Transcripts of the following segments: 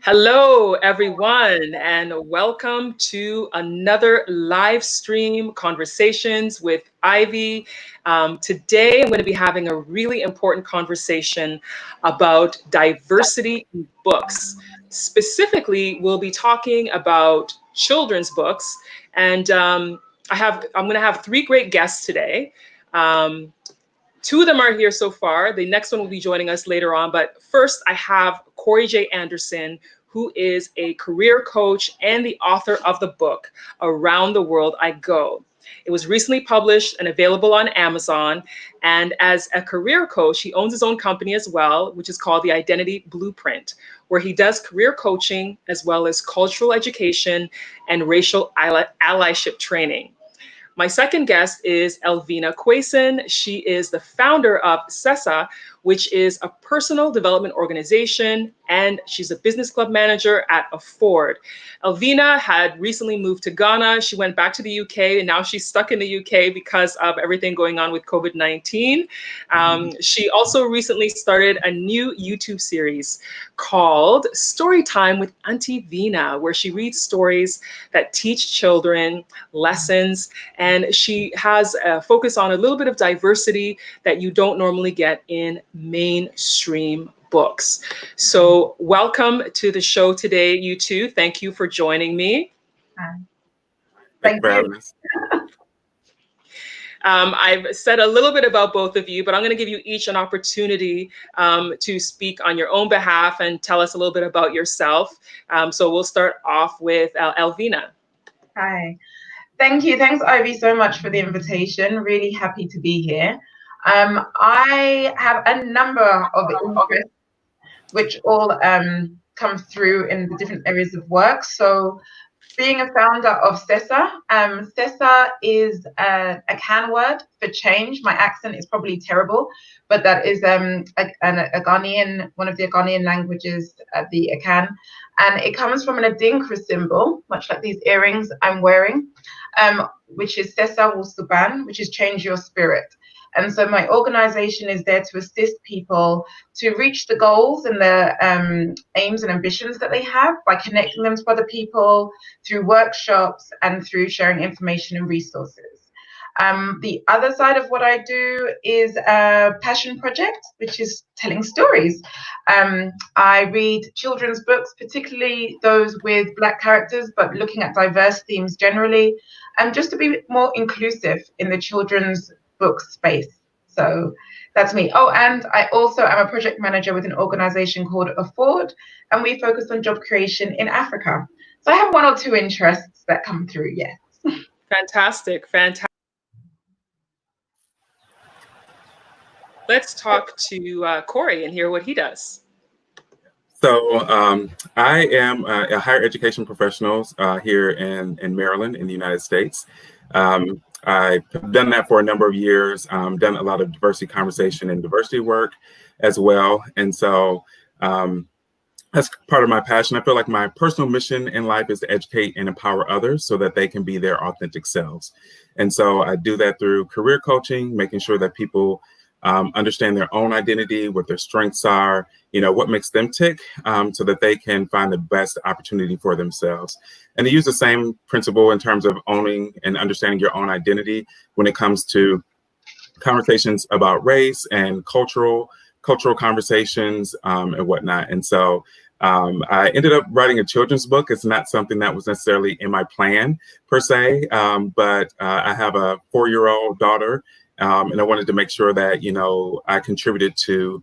Hello, everyone, and welcome to another live stream conversations with Ivy. Today, I'm going to be having a really important conversation about diversity in books. Specifically, we'll be talking about children's books, and I'm going to have three great guests today. Two of them are here so far. The next one will be joining us later on. But first, I have Cory J. Anderson, who is a career coach and the author of the book, Around the World I Go. It was recently published and available on Amazon. And as a career coach, he owns his own company as well, which is called the Identity Blueprint, where he does career coaching as well as cultural education and racial allyship training. My second guest is Elvina Quaison. She is the founder of SESA, which is a personal development organization, and she's a business club manager at Afford. Elvina had recently moved to Ghana. She went back to the UK, and now she's stuck in the UK because of everything going on with COVID-19. She also recently started a new YouTube series called Storytime with Auntie Vina, where she reads stories that teach children lessons, and she has a focus on a little bit of diversity that you don't normally get in mainstream books. So welcome to the show today, you two. Thank you for joining me. Thank you. I've said a little bit about both of you, but I'm going to give you each an opportunity to speak on your own behalf and tell us a little bit about yourself. So we'll start off with Elvina. Hi. Thank you. Thanks, Ivy, so much for the invitation. Really happy to be here. I have a number of interests which all come through in the different areas of work. So being a founder of SESA, SESA is a Akan word for change. My accent is probably terrible, but that is a Ghanaian, one of the Ghanaian languages, the Akan. And it comes from an Adinkra symbol, much like these earrings I'm wearing, which is SESA Wusuban, which is change your spirit. And so my organization is there to assist people to reach the goals and the aims and ambitions that they have by connecting them to other people through workshops and through sharing information and resources. The other side of what I do is a passion project, which is telling stories. I read children's books, particularly those with Black characters, but looking at diverse themes generally, just to be more inclusive in the children's book space. So that's me. Oh, and I also am a project manager with an organization called Afford, and we focus on job creation in Africa. So I have one or two interests that come through, yes. Fantastic. Let's talk to Cory and hear what he does. So I am a higher education professional here in Maryland in the United States. I've done that for a number of years, done a lot of diversity conversation and diversity work as well. And so that's part of my passion. I feel like my personal mission in life is to educate and empower others so that they can be their authentic selves. And so I do that through career coaching, making sure that people understand their own identity, what their strengths are, what makes them tick, so that they can find the best opportunity for themselves. And they use the same principle in terms of owning and understanding your own identity when it comes to conversations about race and cultural conversations and whatnot. And so I ended up writing a children's book. It's not something that was necessarily in my plan per se, but I have a 4-year-old daughter. And I wanted to make sure that, I contributed to,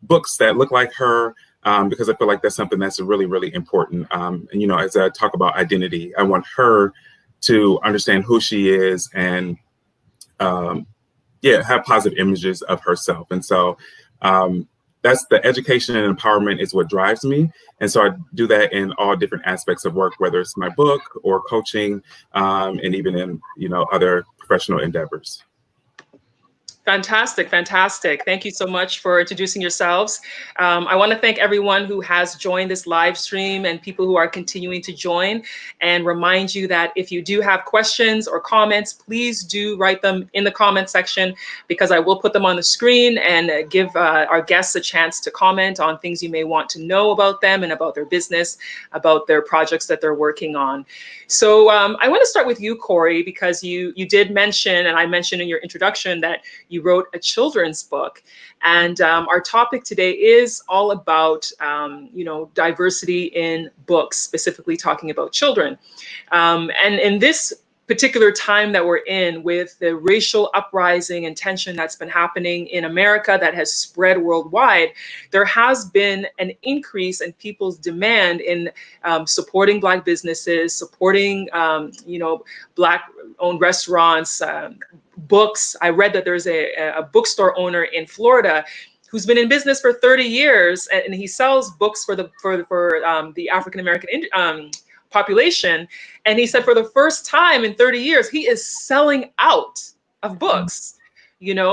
books that look like her, because I feel like that's something that's really, really important. And, as I talk about identity, I want her to understand who she is and, have positive images of herself. And so that's the education and empowerment is what drives me. And so I do that in all different aspects of work, whether it's my book or coaching, and even in, other professional endeavors. Fantastic, fantastic. Thank you so much for introducing yourselves. I want to thank everyone who has joined this live stream and people who are continuing to join, and remind you that if you do have questions or comments, please do write them in the comment section, because I will put them on the screen and give our guests a chance to comment on things you may want to know about them and about their business, about their projects that they're working on. So I want to start with you, Cory, because you did mention, and I mentioned in your introduction, that you wrote a children's book. And our topic today is all about, diversity in books, specifically talking about children. And in this particular time that we're in, with the racial uprising and tension that's been happening in America that has spread worldwide, there has been an increase in people's demand in supporting Black businesses, supporting, Black-owned restaurants, books. I read that there's a bookstore owner in Florida who's been in business for 30 years, and he sells books for the African American population. And he said for the first time in 30 years, he is selling out of books,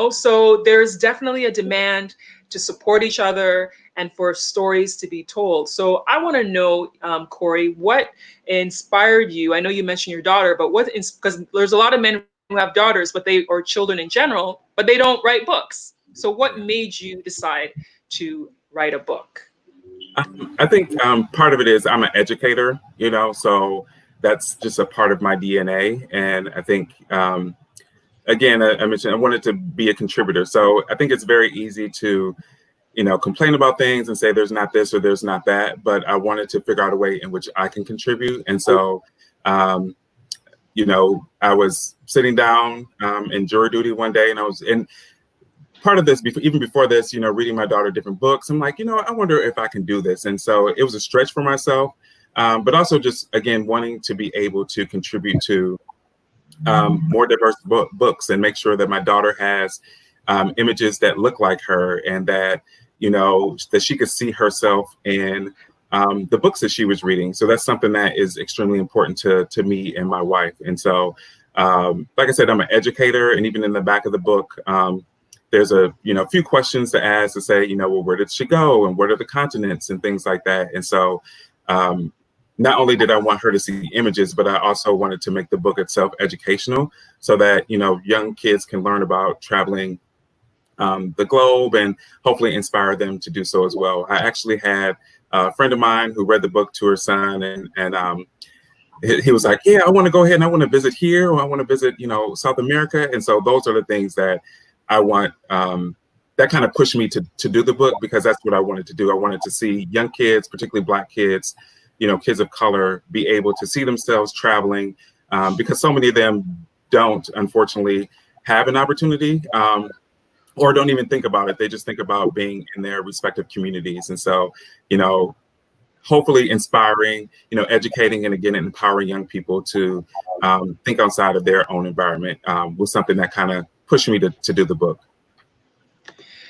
so there's definitely a demand to support each other and for stories to be told. So I want to know, Cory, what inspired you? I know you mentioned your daughter, but because there's a lot of men who have daughters, or children in general, but they don't write books. So what made you decide to write a book? I think part of it is I'm an educator, so that's just a part of my DNA. And I think, again, I mentioned I wanted to be a contributor. So I think it's very easy to, complain about things and say there's not this or there's not that. But I wanted to figure out a way in which I can contribute. And so, I was sitting down in jury duty one day, and I was in part of this, even before this, reading my daughter different books. I'm like, I wonder if I can do this. And so it was a stretch for myself, but also just, again, wanting to be able to contribute to more diverse books and make sure that my daughter has images that look like her, and that, that she could see herself in the books that she was reading. So that's something that is extremely important to me and my wife. And so, like I said, I'm an educator, and even in the back of the book, there's a few questions to ask to say, well, where did she go, and what are the continents and things like that. And so not only did I want her to see the images, but I also wanted to make the book itself educational, so that young kids can learn about traveling the globe and hopefully inspire them to do so as well. I actually had a friend of mine who read the book to her son, and he was like, yeah, I want to go ahead and I want to visit here, or I want to visit South America. And so those are the things that I want, that kind of pushed me to do the book, because that's what I wanted to do. I wanted to see young kids, particularly Black kids, kids of color, be able to see themselves traveling, because so many of them don't, unfortunately, have an opportunity, or don't even think about it. They just think about being in their respective communities. And so, hopefully inspiring, educating, and again, empowering young people to think outside of their own environment was something that kind of pushed me to do the book.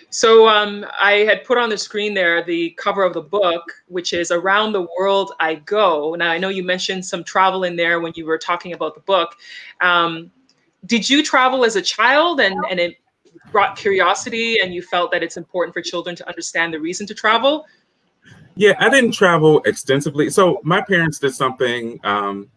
So I had put on the screen there the cover of the book, which is Around the World I Go. Now, I know you mentioned some travel in there when you were talking about the book. Did you travel as a child, and it brought curiosity, and you felt that it's important for children to understand the reason to travel? Yeah, I didn't travel extensively. So my parents did something, and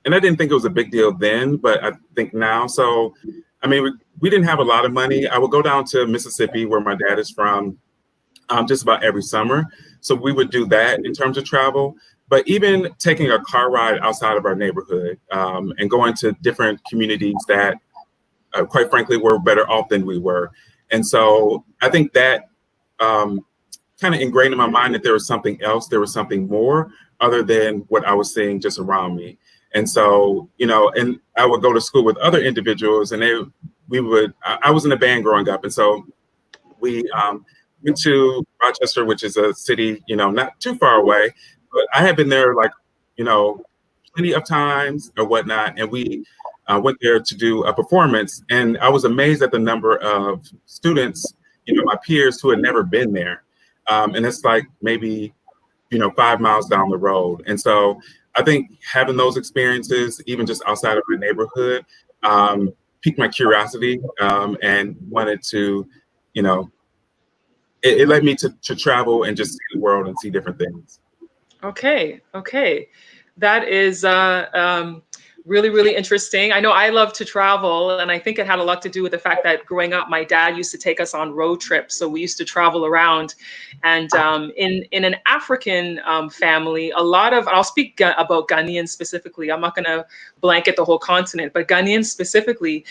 I didn't think it was a big deal then, but I think now. So, I mean, we didn't have a lot of money. I would go down to Mississippi, where my dad is from, just about every summer. So we would do that in terms of travel. But even taking a car ride outside of our neighborhood, and going to different communities that, quite frankly, were better off than we were. And so I think that kind of ingrained in my mind that there was something else, there was something more other than what I was seeing just around me. And so, and I would go to school with other individuals, and I was in a band growing up. And so we went to Rochester, which is a city, not too far away, but I had been there plenty of times or whatnot. And we went there to do a performance, and I was amazed at the number of students, my peers, who had never been there. And it's like maybe, 5 miles down the road. And so I think having those experiences, even just outside of my neighborhood, piqued my curiosity, and wanted to, you know, it led me to travel and just see the world and see different things. Okay, okay. That is really, really interesting. I know I love to travel, and I think it had a lot to do with the fact that growing up, my dad used to take us on road trips. So we used to travel around. And in an African family, a lot of, I'll speak about Ghanaians specifically. I'm not going to blanket the whole continent, but Ghanaians specifically,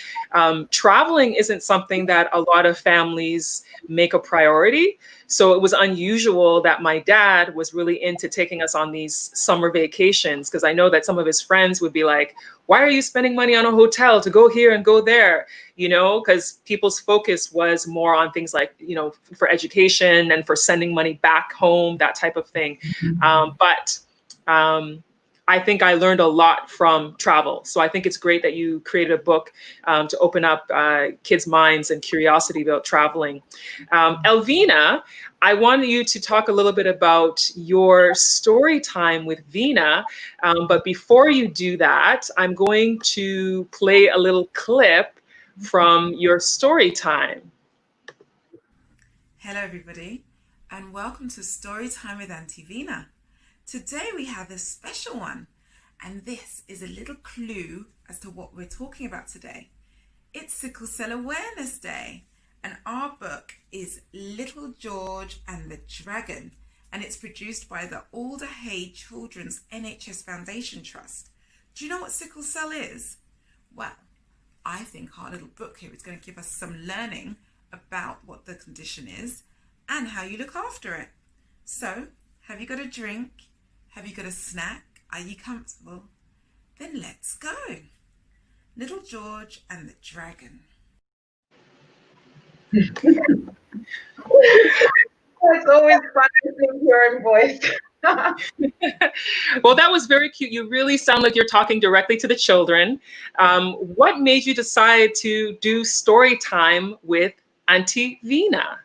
traveling isn't something that a lot of families make a priority. So it was unusual that my dad was really into taking us on these summer vacations, because I know that some of his friends would be like, why are you spending money on a hotel to go here and go there? You know, because people's focus was more on things like, you know, for education and for sending money back home, that type of thing. But I think I learned a lot from travel. So I think it's great that you created a book to open up kids' minds and curiosity about traveling. Elvina, I wanted you to talk a little bit about your story time with Vina. But before you do that, I'm going to play a little clip from your story time. Hello, everybody, and welcome to Storytime with Auntie Vina. Today we have a special one, and this is a little clue as to what we're talking about today. It's Sickle Cell Awareness Day, and our book is Little George and the Dragon, and it's produced by the Alder Hay Children's NHS Foundation Trust. Do you know what sickle cell is? Well, I think our little book here is going to give us some learning about what the condition is and how you look after it. So, have you got a drink? Have you got a snack? Are you comfortable? Then let's go. Little George and the Dragon. It's always fun listening to your own voice. Well, that was very cute. You really sound like you're talking directly to the children. What made you decide to do story time with Auntie Vina?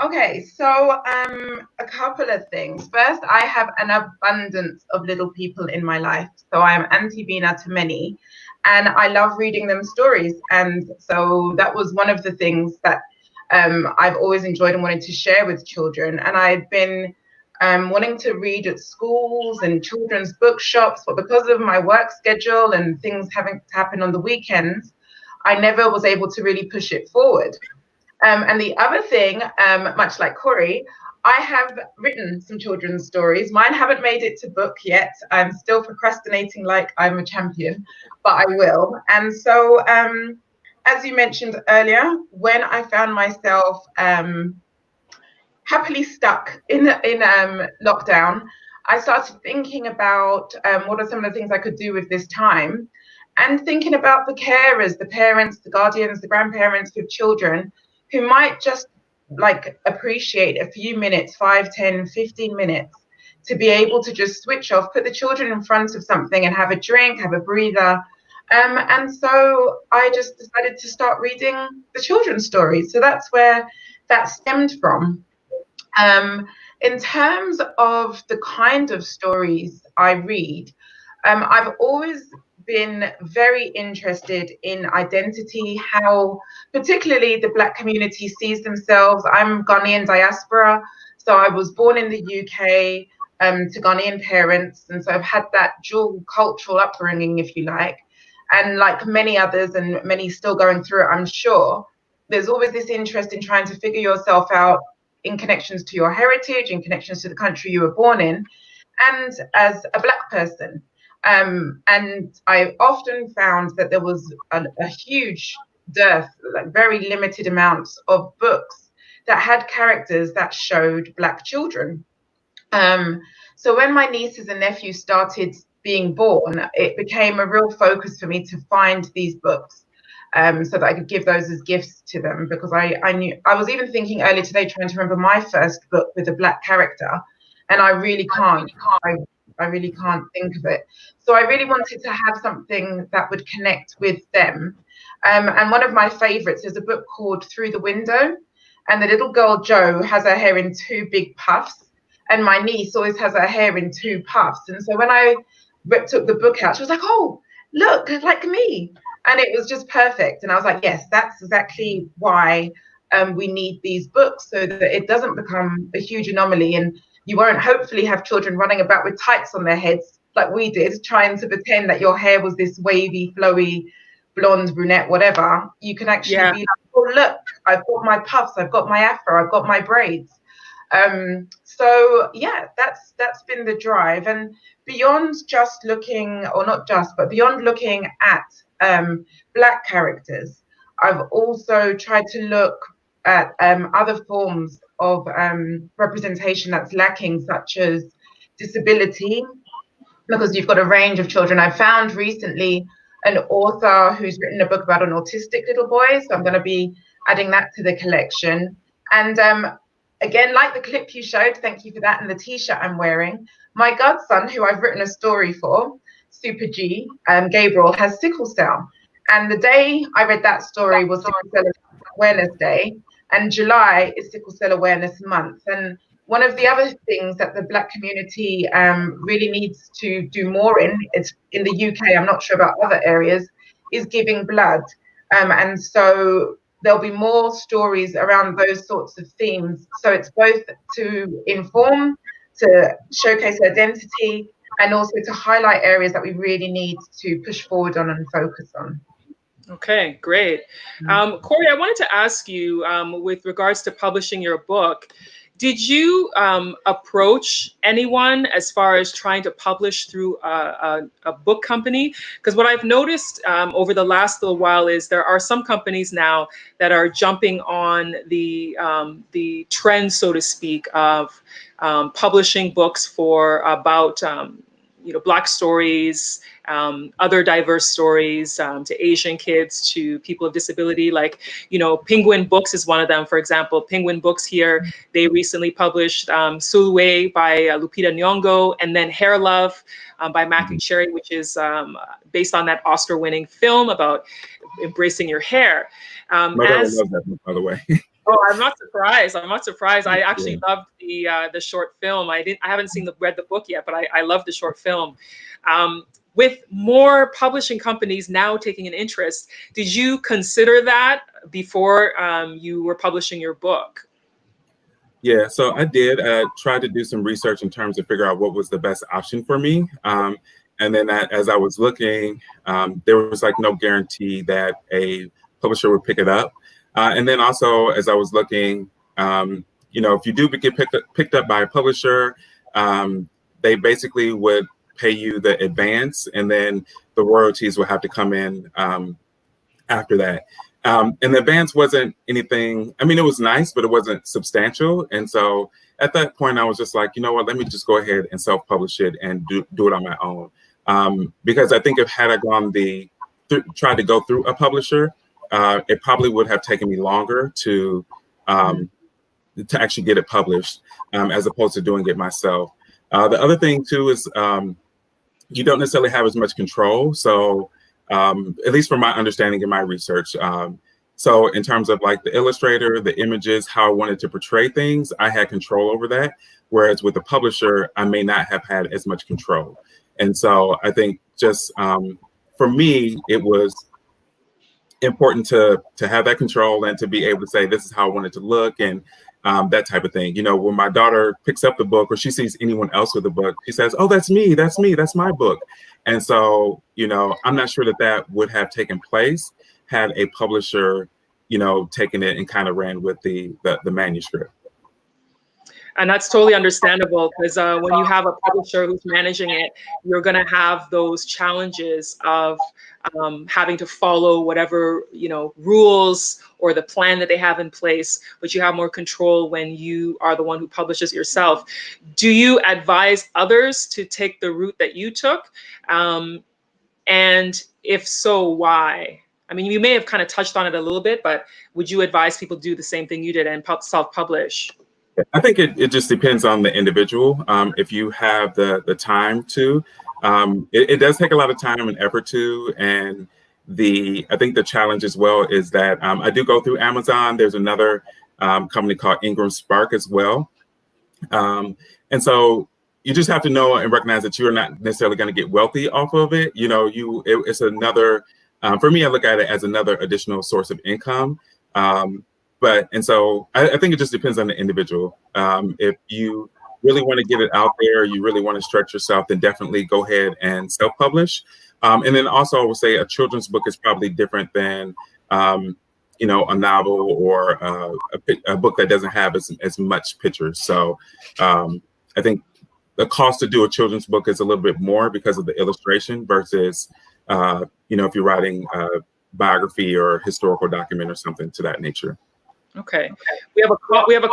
Okay, so a couple of things. First, I have an abundance of little people in my life. So I am Auntie Vina to many, and I love reading them stories. And so that was one of the things that I've always enjoyed and wanted to share with children. And I'd been wanting to read at schools and children's bookshops, but because of my work schedule and things having to happen on the weekends, I never was able to really push it forward. And the other thing, much like Cory, I have written some children's stories. Mine haven't made it to book yet. I'm still procrastinating like I'm a champion, but I will. And so, as you mentioned earlier, when I found myself happily stuck in lockdown, I started thinking about what are some of the things I could do with this time, and thinking about the carers, the parents, the guardians, the grandparents with children who might just like appreciate a few minutes, 5, 10, 15 minutes, to be able to just switch off, put the children in front of something and have a drink, have a breather. And so I just decided to start reading the children's stories. So that's where that stemmed from. In terms of the kind of stories I read, I've always been very interested in identity, how particularly the Black community sees themselves. I'm Ghanaian diaspora, so I was born in the UK to Ghanaian parents, and so I've had that dual cultural upbringing, if you like. And like many others, and many still going through it, I'm sure, there's always this interest in trying to figure yourself out in connections to your heritage, in connections to the country you were born in, and as a Black person. And I often found that there was a huge dearth, like very limited amounts of books that had characters that showed Black children. So when my nieces and nephews started being born, it became a real focus for me to find these books so that I could give those as gifts to them, because I knew, I was even thinking earlier today, trying to remember my first book with a Black character, and I really can't. I really can't think of it. So I really wanted to have something that would connect with them. And one of my favorites is a book called Through the Window. And the little girl, Jo, has her hair in 2 big puffs. And my niece always has her hair in 2 puffs. And so when I took the book out, she was like, oh, look, like me. And it was just perfect. And I was like, yes, that's exactly why we need these books, so that it doesn't become a huge anomaly, and you won't hopefully have children running about with tights on their heads like we did, trying to pretend that your hair was this wavy, flowy, blonde, brunette, whatever. You can actually be like, oh, look, I've got my puffs, I've got my afro, I've got my braids. So yeah, that's been the drive. And beyond just looking, or not just, but beyond looking at Black characters, I've also tried to look at other forms of representation that's lacking, such as disability, because you've got a range of children. I found recently an author who's written a book about an autistic little boy, so I'm going to be adding that to the collection. And again, like the clip you showed, thank you for that, and the t-shirt I'm wearing, my godson, who I've written a story for, Super G, Gabriel, has sickle cell. And the day I read that story was Sickle Cell Awareness Day, and July is Sickle Cell Awareness Month. And one of the other things that the Black community really needs to do more in, it's in the UK, I'm not sure about other areas, is giving blood. And so there'll be more stories around those sorts of themes. So it's both to inform, to showcase identity, and also to highlight areas that we really need to push forward on and focus on. Okay, great. Cory, I wanted to ask you, with regards to publishing your book, did you approach anyone as far as trying to publish through a book company? Because what I've noticed over the last little while is there are some companies now that are jumping on the trend, so to speak, of publishing books for about Black stories, other diverse stories, to Asian kids, to people of disability. Like, Penguin Books is one of them, for example. Penguin Books here, they recently published Sulwe by Lupita Nyong'o, and then Hair Love by Matthew Cherry, which is based on that Oscar-winning film about embracing your hair. My daughter loves that book, by the way. Oh, I'm not surprised. I actually loved the short film. I haven't read the book yet, but I love the short film. With more publishing companies now taking an interest, did you consider that before you were publishing your book? Yeah, so I did try to do some research in terms of figure out what was the best option for me. And then as I was looking, there was like no guarantee that a publisher would pick it up. And then also, as I was looking, if you do get picked up by a publisher, they basically would pay you the advance, and then the royalties will have to come in after that. And the advance wasn't anything, it was nice, but it wasn't substantial. And so at that point, I was just like, you know what, let me just go ahead and self-publish it and do it on my own. Because I think had I tried to go through a publisher, it probably would have taken me longer to actually get it published, as opposed to doing it myself. The other thing too is you don't necessarily have as much control. So at least from my understanding in my research, so in terms of like the illustrator, the images, how I wanted to portray things, I had control over that. Whereas with the publisher, I may not have had as much control. And so I think just for me, it was important to have that control and to be able to say, this is how I want it to look, and that type of thing. When my daughter picks up the book or she sees anyone else with a book, she says, oh, that's me, that's my book. And so, I'm not sure that would have taken place had a publisher, taken it and kind of ran with the manuscript. And that's totally understandable, because when you have a publisher who's managing it, you're going to have those challenges of having to follow whatever, rules or the plan that they have in place, but you have more control when you are the one who publishes yourself. Do you advise others to take the route that you took? And if so, why? You may have kind of touched on it a little bit, but would you advise people to do the same thing you did and self-publish? I think it just depends on the individual. If you have the time to, it does take a lot of time and effort to. And I think the challenge as well is that I do go through Amazon. There's another company called Ingram Spark as well. And so you just have to know and recognize that you're not necessarily going to get wealthy off of it. It's another For me, I look at it as another additional source of income. So I think it just depends on the individual. If you really want to get it out there, you really want to stretch yourself, then definitely go ahead and self-publish. And then also I would say a children's book is probably different than, a novel or a book that doesn't have as much pictures. So I think the cost to do a children's book is a little bit more because of the illustration versus, if you're writing a biography or historical document or something to that nature. Okay, we have a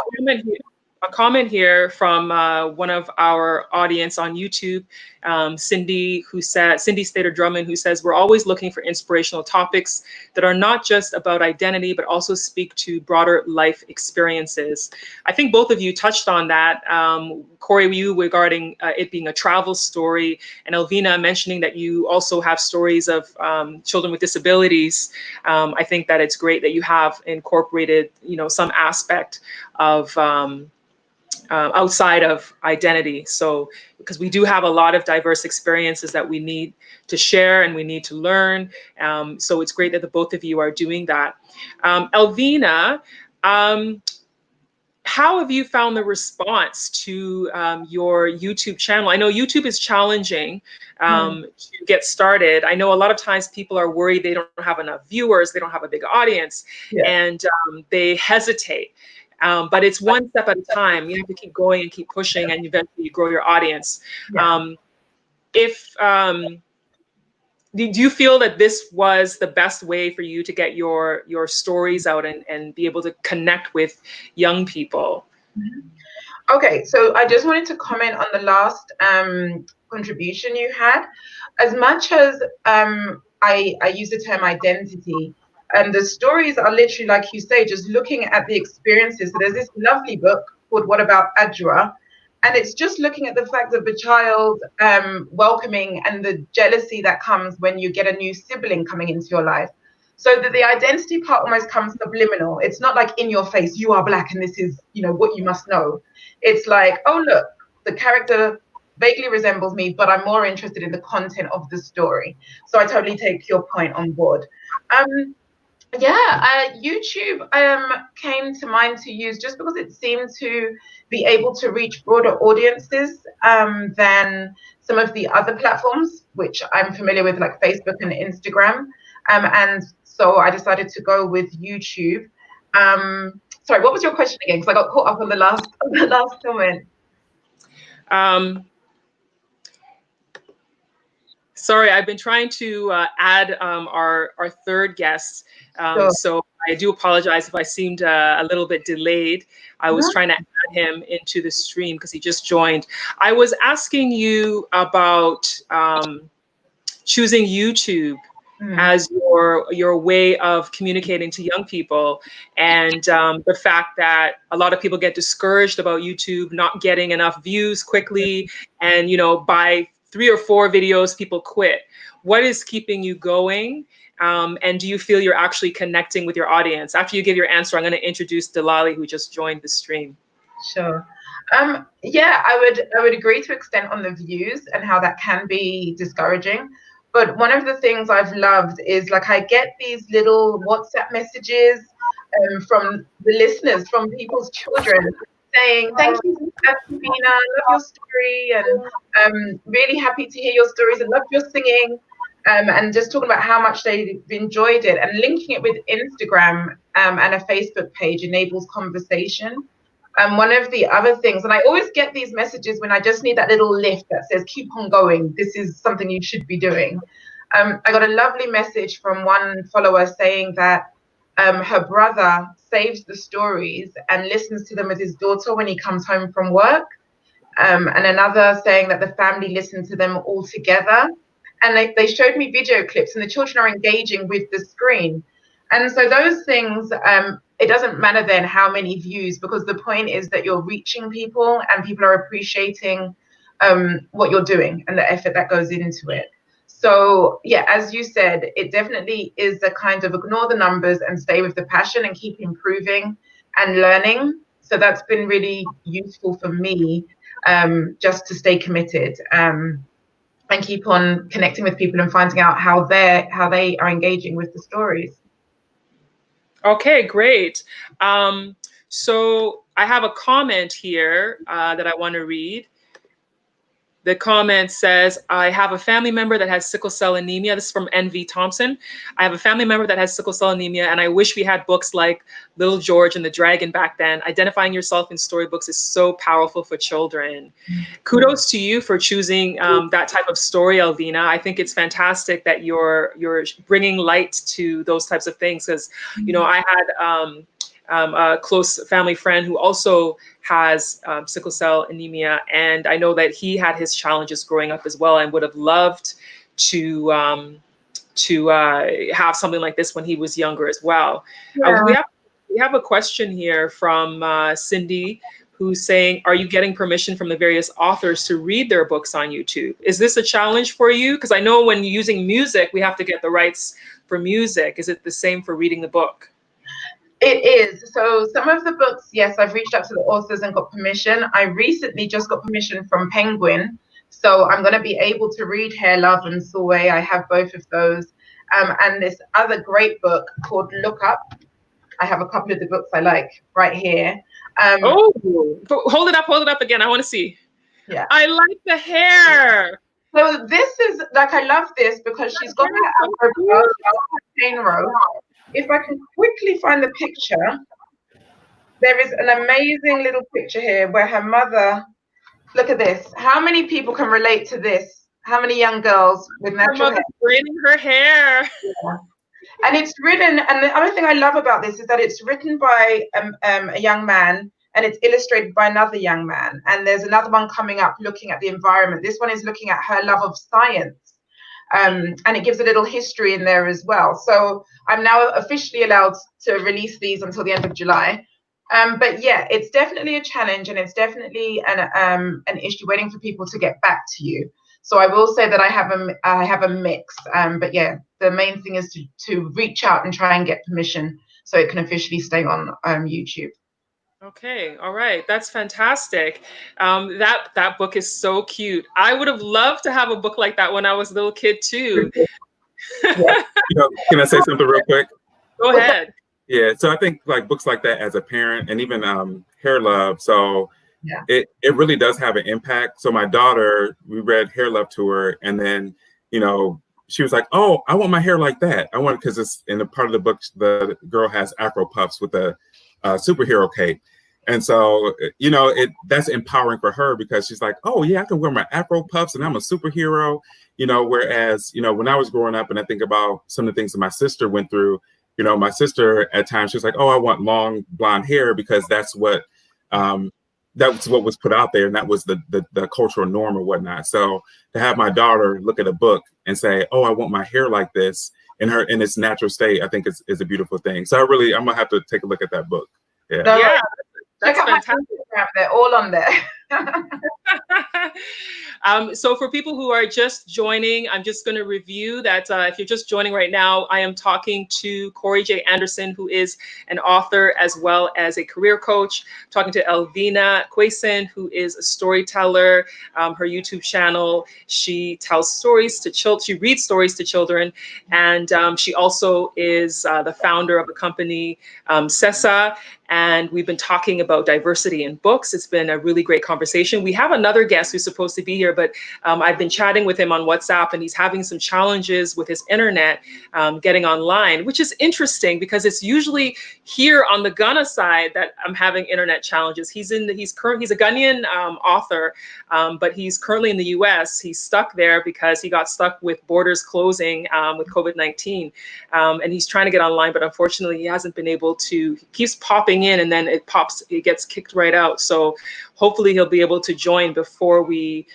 comment here from one of our audience on YouTube, Cindy Stater-Drummond, who says, we're always looking for inspirational topics that are not just about identity, but also speak to broader life experiences. I think both of you touched on that. Cory, you regarding it being a travel story, and Elvina mentioning that you also have stories of children with disabilities. I think that it's great that you have incorporated, some aspect of outside of identity. So, because we do have a lot of diverse experiences that we need to share and we need to learn. So it's great that the both of you are doing that. Elvina, how have you found the response to your YouTube channel? I know YouTube is challenging to get started. I know a lot of times people are worried they don't have enough viewers, they don't have a big audience, and they hesitate. But it's one step at a time. You have to keep going and keep pushing, and eventually you grow your audience. Do you feel that this was the best way for you to get your stories out and be able to connect with young people? Okay, so I just wanted to comment on the last contribution you had. As much as I use the term identity, and the stories are literally, like you say, just looking at the experiences. So there's this lovely book called What About Adra? And it's just looking at the fact of the child welcoming and the jealousy that comes when you get a new sibling coming into your life. So that the identity part almost comes subliminal. It's not like in your face, you are Black and this is, what you must know. It's like, oh, look, the character vaguely resembles me, but I'm more interested in the content of the story. So I totally take your point on board. YouTube came to mind to use just because it seemed to be able to reach broader audiences than some of the other platforms, which I'm familiar with, like Facebook and Instagram. And so I decided to go with YouTube. Sorry, what was your question again? Because I got caught up on the last comment. Sorry, I've been trying to add our third guest. Sure. So I do apologize if I seemed a little bit delayed. I was trying to add him into the stream because he just joined. I was asking you about choosing YouTube as your way of communicating to young people, and the fact that a lot of people get discouraged about YouTube not getting enough views quickly, and by 3 or 4 videos, people quit. What is keeping you going? And do you feel you're actually connecting with your audience? After you give your answer, I'm going to introduce Delali, who just joined the stream. Sure. I would agree to extent on the views and how that can be discouraging. But one of the things I've loved is, like, I get these little WhatsApp messages from the listeners, from people's children, saying, thank you, Elvina, I love your story, and really happy to hear your stories, and love your singing, and just talking about how much they've enjoyed it, and linking it with Instagram and a Facebook page enables conversation. One of the other things, and I always get these messages when I just need that little lift that says, keep on going, this is something you should be doing. I got a lovely message from one follower saying that her brother saves the stories and listens to them with his daughter when he comes home from work. And another saying that the family listened to them all together. And they showed me video clips, and the children are engaging with the screen. And so those things, it doesn't matter then how many views, because the point is that you're reaching people and people are appreciating what you're doing and the effort that goes into it. So yeah, as you said, it definitely is a kind of ignore the numbers and stay with the passion and keep improving and learning. So that's been really useful for me, just to stay committed. and keep on connecting with people and finding out how they are engaging with the stories. Okay, great. So I have a comment here that I want to read. The comment says, I have a family member that has sickle cell anemia. This is from NV Thompson. I have a family member that has sickle cell anemia, and I wish we had books like Little George and the Dragon back then. Identifying yourself in storybooks is so powerful for children. Kudos to you for choosing that type of story, Elvina. I think it's fantastic that you're bringing light to those types of things, because, you know, I had a close family friend who also has sickle cell anemia, and I know that he had his challenges growing up as well, and would have loved to have something like this when he was younger as well. Yeah. We have a question here from Cindy, who's saying, are you getting permission from the various authors to read their books on YouTube? Is this a challenge for you? Because I know when using music, we have to get the rights for music. Is it the same for reading the book? It is. So some of the books, yes, I've reached out to the authors and got permission. I recently just got permission from Penguin. So I'm going to be able to read Hair, Love and Soy. I have both of those. And this other great book called Look Up. I have a couple of the books I like right here. Hold it up again. I want to see. Yeah. I like the hair. So this is, like, I love this because she's got that chain row. If I can quickly find the picture, there is an amazing little picture here where her mother, look at this. How many people can relate to this? How many young girls with natural hair? Braiding her hair. Yeah. And it's written, and the other thing I love about this is that it's written by a young man and it's illustrated by another young man. And there's another one coming up looking at the environment. This one is looking at her love of science. And it gives a little history in there as well. So I'm now officially allowed to release these until the end of July. But yeah, it's definitely a challenge, and it's definitely an issue waiting for people to get back to you. So I will say that I have a mix. But yeah, the main thing is to reach out and try and get permission so it can officially stay on YouTube. Okay, all right, that's fantastic. That book is so cute. I would have loved to have a book like that when I was a little kid too. Yeah. Can I say something real quick? Go ahead. Yeah, so I think like books like that as a parent, and even Hair Love, so yeah, it really does have an impact. So my daughter, we read Hair Love to her, and then, you know, she was like, oh, I want my hair like that. I want, because it's in a part of the book, the girl has Afro puffs with a superhero cape. And so, you know, that's empowering for her, because she's like, oh yeah, I can wear my Afro puffs and I'm a superhero, you know, whereas, you know, when I was growing up and I think about some of the things that my sister went through, you know, my sister at times, she was like, oh, I want long blonde hair because that's what was put out there. And that was the cultural norm or whatnot. So to have my daughter look at a book and say, oh, I want my hair like this in its natural state, I think is a beautiful thing. So I'm going to have to take a look at that book. Yeah. Yeah. That's fantastic. They're all on there. So for people who are just joining, I'm just going to review that if you're just joining right now, I am talking to Cory J. Anderson, who is an author as well as a career coach. I'm talking to Elvina Quaison, who is a storyteller. Her YouTube channel, she tells stories to children. She reads stories to children, and she also is the founder of a company, SESA. And we've been talking about diversity in books. It's been a really great conversation. We have another guest who's supposed to be here, but I've been chatting with him on WhatsApp, and he's having some challenges with his internet getting online, which is interesting because it's usually here on the Ghana side that I'm having internet challenges. He's a Ghanaian author, but he's currently in the US. He's stuck there because he got stuck with borders closing with COVID-19, and he's trying to get online, but unfortunately he hasn't been able to. He keeps popping in, and then it gets kicked right out. So hopefully he'll be able to join before we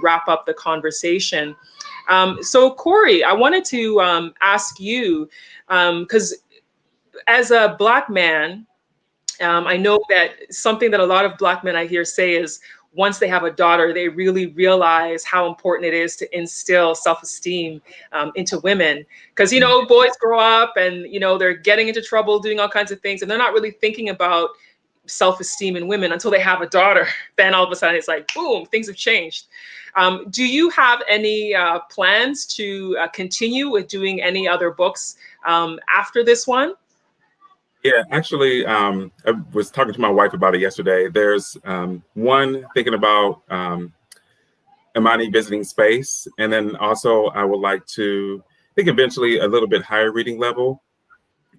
wrap up the conversation. So Cory, I wanted to ask you, because as a Black man, I know that something that a lot of Black men I hear say is once they have a daughter, they really realize how important it is to instill self-esteem into women. Because, you know, boys grow up and, you know, they're getting into trouble, doing all kinds of things, and they're not really thinking about self-esteem in women until they have a daughter. Then all of a sudden it's like, boom, things have changed. Do you have any plans to continue with doing any other books after this one? Yeah, actually, I was talking to my wife about it yesterday. There's one thinking about Imani visiting space. And then also I would like to, I think eventually a little bit higher reading level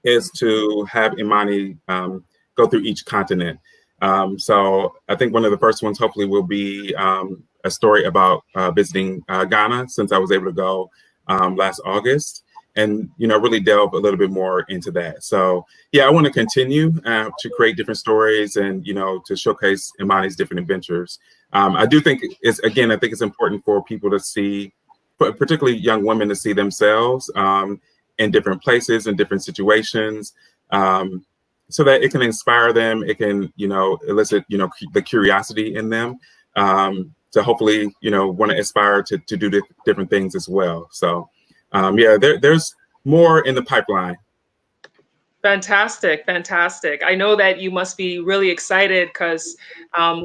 is to have Imani go through each continent. So I think one of the first ones hopefully will be a story about visiting Ghana, since I was able to go last August, and really delve a little bit more into that. So yeah, I want to continue to create different stories and to showcase Imani's different adventures. I do think I think it's important for people to see, particularly young women, to see themselves in different places and different situations, so that it can inspire them. It can, elicit, the curiosity in them, to hopefully, want to aspire to do different things as well. So, yeah, there's more in the pipeline. Fantastic, fantastic. I know that you must be really excited because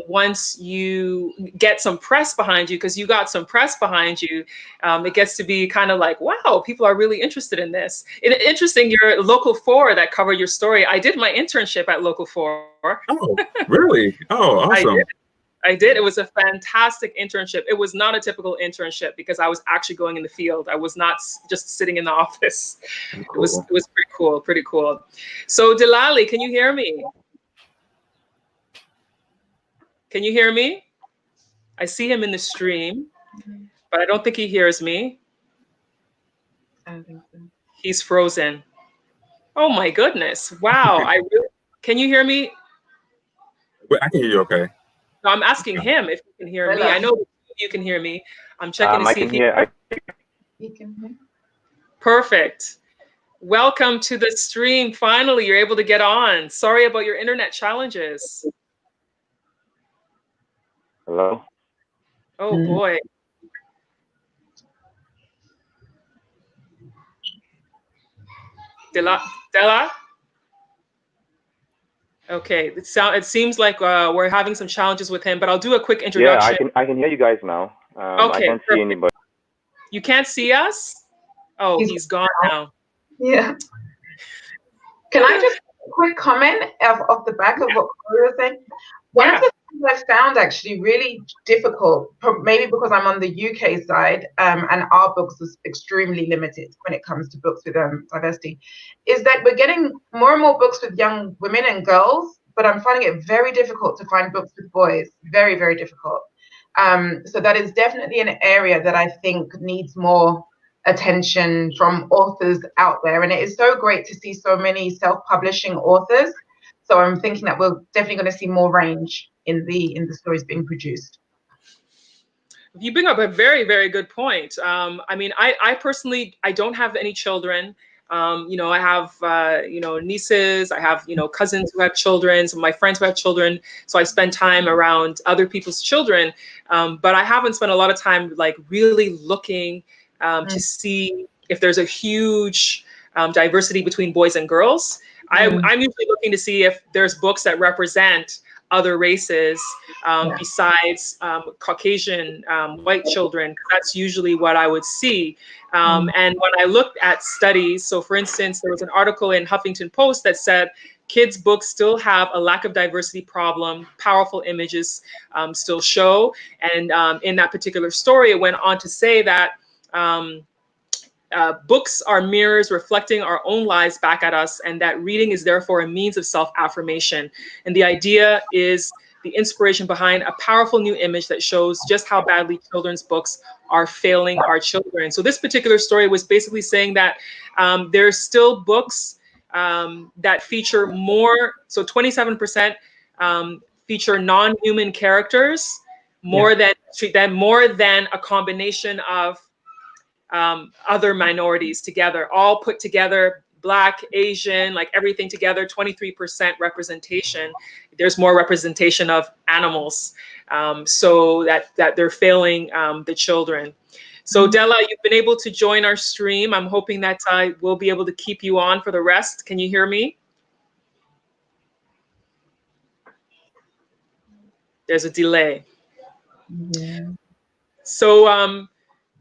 once you get some press behind you, because you got some press behind you, it gets to be kind of like, wow, people are really interested in this. Interesting, your Local 4 that covered your story. I did my internship at Local 4. Oh, really? Oh, awesome. I did. It was a fantastic internship. It was not a typical internship because I was actually going in the field. I was not just sitting in the office. Cool. It was pretty cool, pretty cool. So Delali, can you hear me? Can you hear me? I see him in the stream, but I don't think he hears me. I don't think so. He's frozen. Oh my goodness. Wow. Can you hear me? I can hear you okay. No, I'm asking him if he can hear me. I know you can hear me. I'm checking to see if he can hear. Perfect. Welcome to the stream. Finally, you're able to get on. Sorry about your internet challenges. Hello? Oh boy. Della? Okay, it seems like we're having some challenges with him, but I'll do a quick introduction. Yeah, I can hear you guys now. Okay, I can't see anybody. You can't see us? Oh, he's gone now. Yeah. Can I just quick comment off the back of what Cory was saying? One of the things I found actually really difficult, maybe because I'm on the UK side, and our books is extremely limited when it comes to books with diversity, is that we're getting more and more books with young women and girls, but I'm finding it very difficult to find books with boys. Very, very difficult. So that is definitely an area that I think needs more attention from authors out there. And it is so great to see so many self-publishing authors. So I'm thinking that we're definitely going to see more range in the stories being produced. You bring up a very, very good point. I mean, I personally, I don't have any children. I have, nieces, I have, cousins who have children, some of my friends who have children. So I spend time around other people's children. But I haven't spent a lot of time like really looking to see if there's a huge diversity between boys and girls. I'm usually looking to see if there's books that represent other races besides Caucasian white children. That's usually what I would see. And when I looked at studies, so for instance, there was an article in Huffington Post that said kids' books still have a lack of diversity problem, powerful images still show. And in that particular story, it went on to say that books are mirrors reflecting our own lives back at us, and that reading is therefore a means of self-affirmation. And the idea is the inspiration behind a powerful new image that shows just how badly children's books are failing our children. So this particular story was basically saying that there's still books that feature more, so 27% feature non-human characters more than a combination of other minorities together, all put together, Black, Asian, like everything together, 23% representation. There's more representation of animals, so that they're failing the children. So Della, you've been able to join our stream. I'm hoping that I will be able to keep you on for the rest. Can you hear me? There's a delay. Yeah. So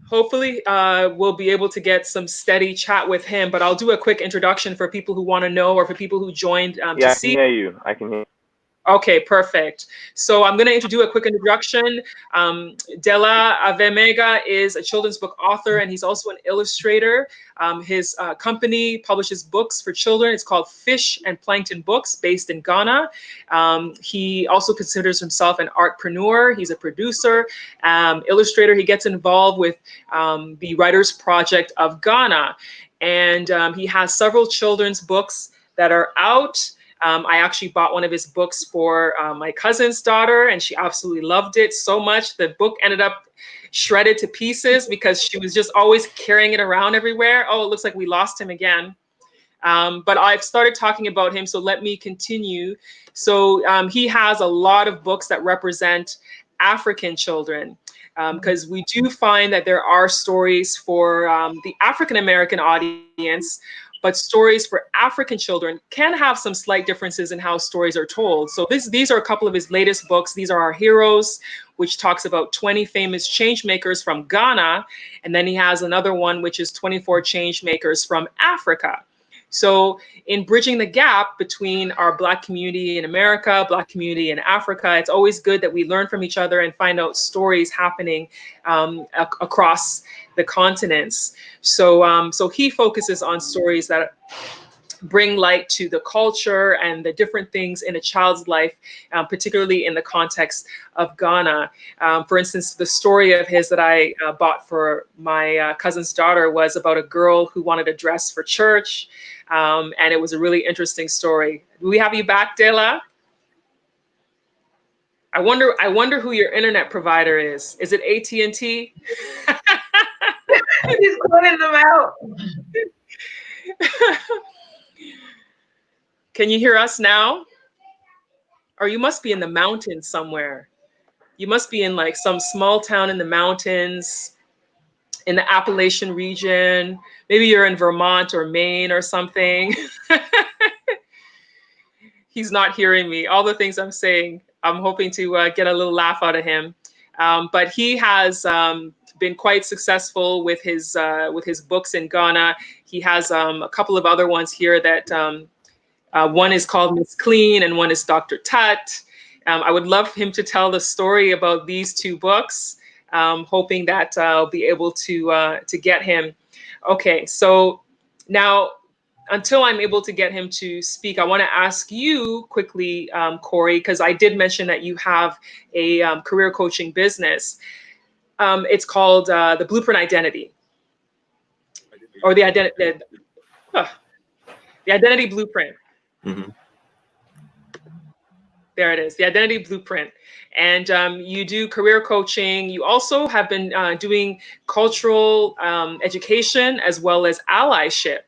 hopefully we'll be able to get some steady chat with him, but I'll do a quick introduction for people who want to know, or for people who joined Yeah, to I see. can hear you. I can hear you. Okay, perfect. So I'm going to introduce a quick introduction. Delali Avemega is a children's book author, and he's also an illustrator. His company publishes books for children. It's called Fish Plankton Books, based in Ghana. He also considers himself an artpreneur. He's a producer, illustrator. He gets involved with the Writers Project of Ghana. And he has several children's books that are out. I actually bought one of his books for my cousin's daughter, and she absolutely loved it so much. The book ended up shredded to pieces because she was just always carrying it around everywhere. Oh, it looks like we lost him again. But I've started talking about him, so let me continue. So he has a lot of books that represent African children, because we do find that there are stories for the African-American audience, but stories for African children can have some slight differences in how stories are told. So these are a couple of his latest books. These are Our Heroes, which talks about 20 famous change makers from Ghana. And then he has another one, which is 24 change makers from Africa. So in bridging the gap between our Black community in America, Black community in Africa, it's always good that we learn from each other and find out stories happening across the continents. So he focuses on stories that bring light to the culture and the different things in a child's life, particularly in the context of Ghana. For instance, the story of his that I bought for my cousin's daughter was about a girl who wanted a dress for church. And it was a really interesting story. Do we have you back, Dela? I wonder who your internet provider is. Is it AT&T? He's calling them out. Can you hear us now? Or you must be in the mountains somewhere. You must be in like some small town in the mountains, in the Appalachian region. Maybe you're in Vermont or Maine or something. He's not hearing me. All the things I'm saying, I'm hoping to get a little laugh out of him. But he has been quite successful with his books in Ghana. He has a couple of other ones here that one is called Miss Clean and one is Dr. Tut. I would love him to tell the story about these two books, hoping that I'll be able to get him. Okay, so now, until I'm able to get him to speak, I want to ask you quickly, Cory, because I did mention that you have a career coaching business. It's called the Blueprint Identity, or the Identity Blueprint. Mm-hmm. There it is, the Identity Blueprint. And you do career coaching. You also have been doing cultural education as well as allyship,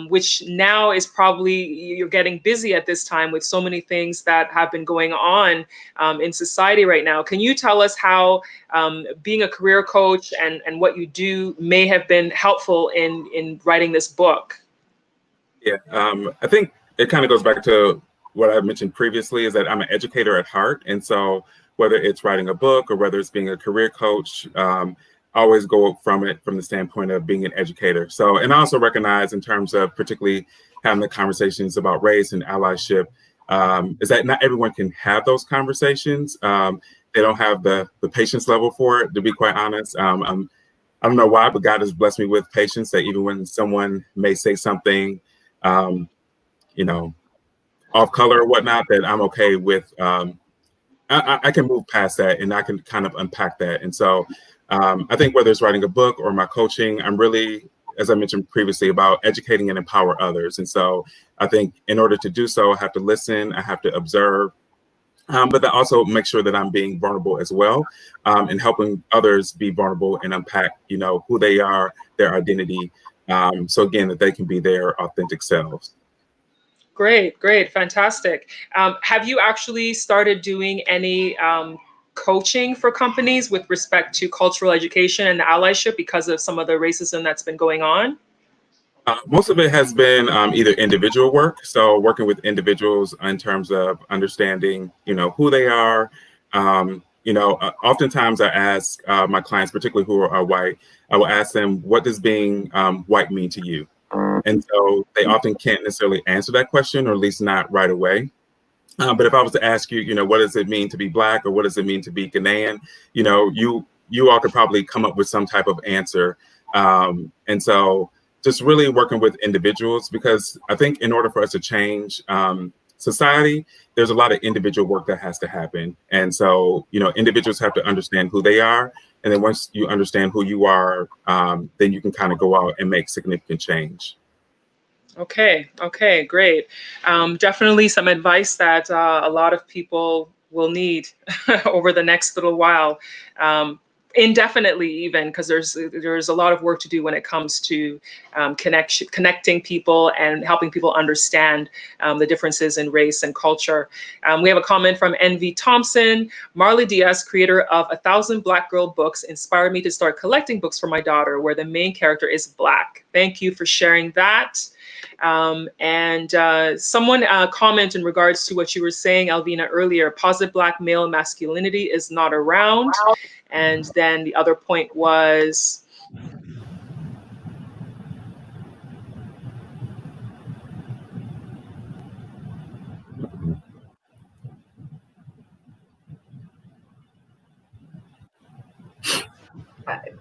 which now is probably, you're getting busy at this time with so many things that have been going on in society right now. Can you tell us how being a career coach and what you do may have been helpful in writing this book? Yeah, I think it kind of goes back to what I mentioned previously, is that I'm an educator at heart. And so whether it's writing a book or whether it's being a career coach, I always go from the standpoint of being an educator. So, and I also recognize in terms of particularly having the conversations about race and allyship, is that not everyone can have those conversations. They don't have the patience level for it, to be quite honest. I don't know why, but God has blessed me with patience that even when someone may say something, off color or whatnot, that I'm okay with. I can move past that and I can kind of unpack that. And so I think whether it's writing a book or my coaching, I'm really, as I mentioned previously, about educating and empower others. And so I think in order to do so, I have to listen, I have to observe, but then also make sure that I'm being vulnerable as well, and helping others be vulnerable and unpack, who they are, their identity. So again, that they can be their authentic selves. Great, fantastic. Have you actually started doing any coaching for companies with respect to cultural education and allyship because of some of the racism that's been going on? Most of it has been either individual work, so working with individuals in terms of understanding, who they are, Oftentimes I ask my clients, particularly who are white, I will ask them, what does being white mean to you? And so they often can't necessarily answer that question, or at least not right away. But if I was to ask you, what does it mean to be Black, or what does it mean to be Ghanaian? You all could probably come up with some type of answer. And so just really working with individuals, because I think in order for us to change society, there's a lot of individual work that has to happen. And so, individuals have to understand who they are. And then once you understand who you are, then you can kind of go out and make significant change. Okay, great. Definitely some advice that a lot of people will need over the next little while, indefinitely even, because there's a lot of work to do when it comes to connecting people and helping people understand the differences in race and culture. We have a comment from NV Thompson. Marley Diaz, creator of 1,000 Black Girl Books, inspired me to start collecting books for my daughter where the main character is Black. Thank you for sharing that. Someone comment in regards to what you were saying, Elvina, earlier. Positive Black male masculinity is not around. And then the other point was,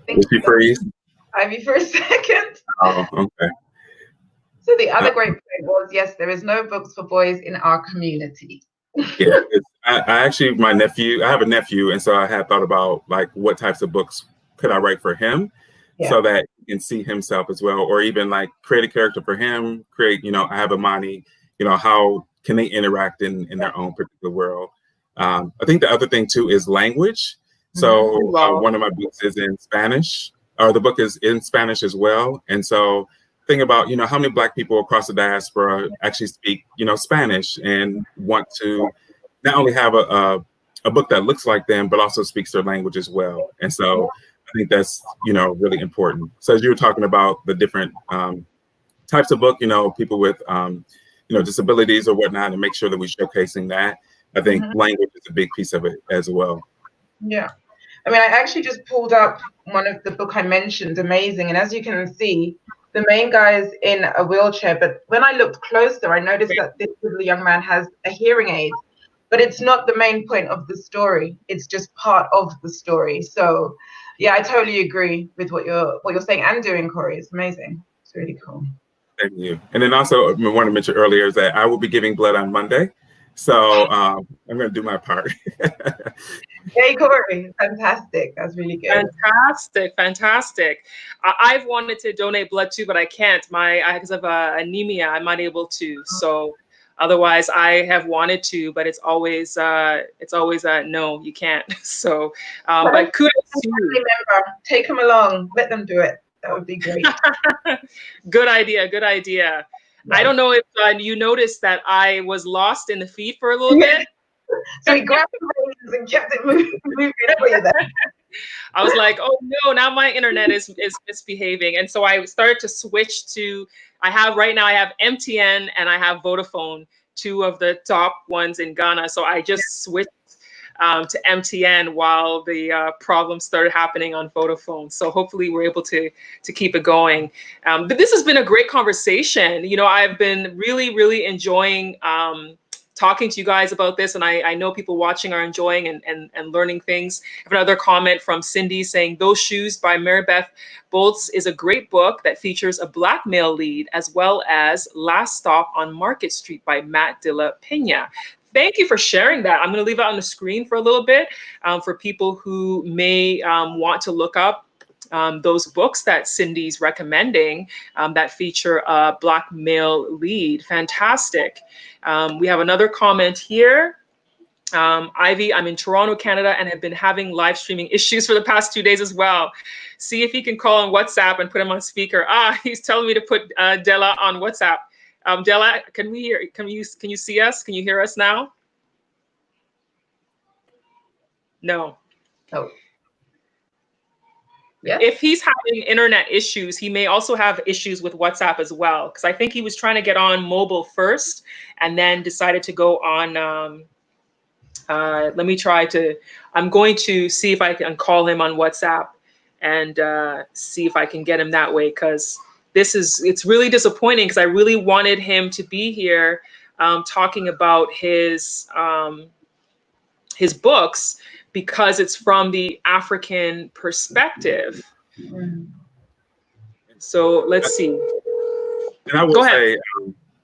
Did you freeze? Ivy for a second. Oh, okay. So the other great point was, yes, there is no books for boys in our community. Yeah, I actually, I have a nephew, and so I had thought about like what types of books could I write for him, so that he can see himself as well, or even like create a character for him, I have Imani, how can they interact in their own particular world. I think the other thing too is language. So one of my books is in Spanish, or the book is in Spanish as well. And so think about, how many Black people across the diaspora actually speak, Spanish and want to not only have a book that looks like them, but also speaks their language as well. And so I think that's, really important. So as you were talking about the different types of book, people with, disabilities or whatnot, and make sure that we're showcasing that. I think language is a big piece of it as well. Yeah. I mean, I actually just pulled up one of the book I mentioned, Amazing. And as you can see, the main guy is in a wheelchair. But when I looked closer, I noticed that this little young man has a hearing aid. But it's not the main point of the story. It's just part of the story. So, yeah, I totally agree with what you're saying and doing, Cory. It's amazing. It's really cool. Thank you. And then also, I want to mention earlier is that I will be giving blood on Monday. So I'm going to do my part. Hey, Cory. Fantastic. That's really good. Fantastic. I've wanted to donate blood too, but I can't. Because of anemia, I'm not able to. So otherwise, I have wanted to, but it's always no, you can't. So, but kudos to you. Remember, take them along. Let them do it. That would be great. Good idea. Yeah. I don't know if you noticed that I was lost in the feed for a little bit. So he grabbed the reins and kept it moving for you there. I was like, oh no, now my internet is misbehaving. And so I started to switch to, I have MTN and I have Vodafone, two of the top ones in Ghana. So I just switched to MTN while the problems started happening on Vodafone. So hopefully we're able to keep it going. But this has been a great conversation. I've been really, really enjoying talking to you guys about this, and I know people watching are enjoying and learning things. I have another comment from Cindy saying, Those Shoes by Maribeth Boltz is a great book that features a Black male lead, as well as Last Stop on Market Street by Matt de la Pena. Thank you for sharing that. I'm going to leave it on the screen for a little bit for people who may want to look up those books that Cindy's recommending that feature a Black male lead. Fantastic. We have another comment here. Ivy, I'm in Toronto, Canada, and have been having live streaming issues for the past 2 days as well. See if you can call on WhatsApp and put him on speaker. He's telling me to put Della on WhatsApp. Della, can you see us? Can you hear us now? No. Oh. Yeah. If he's having internet issues, he may also have issues with WhatsApp as well, because I think he was trying to get on mobile first and then decided to go on Let me try to, I'm going to see if I can call him on WhatsApp and see if I can get him that way, because it's really disappointing, because I really wanted him to be here talking about his books, because it's from the African perspective. So let's see. And I will say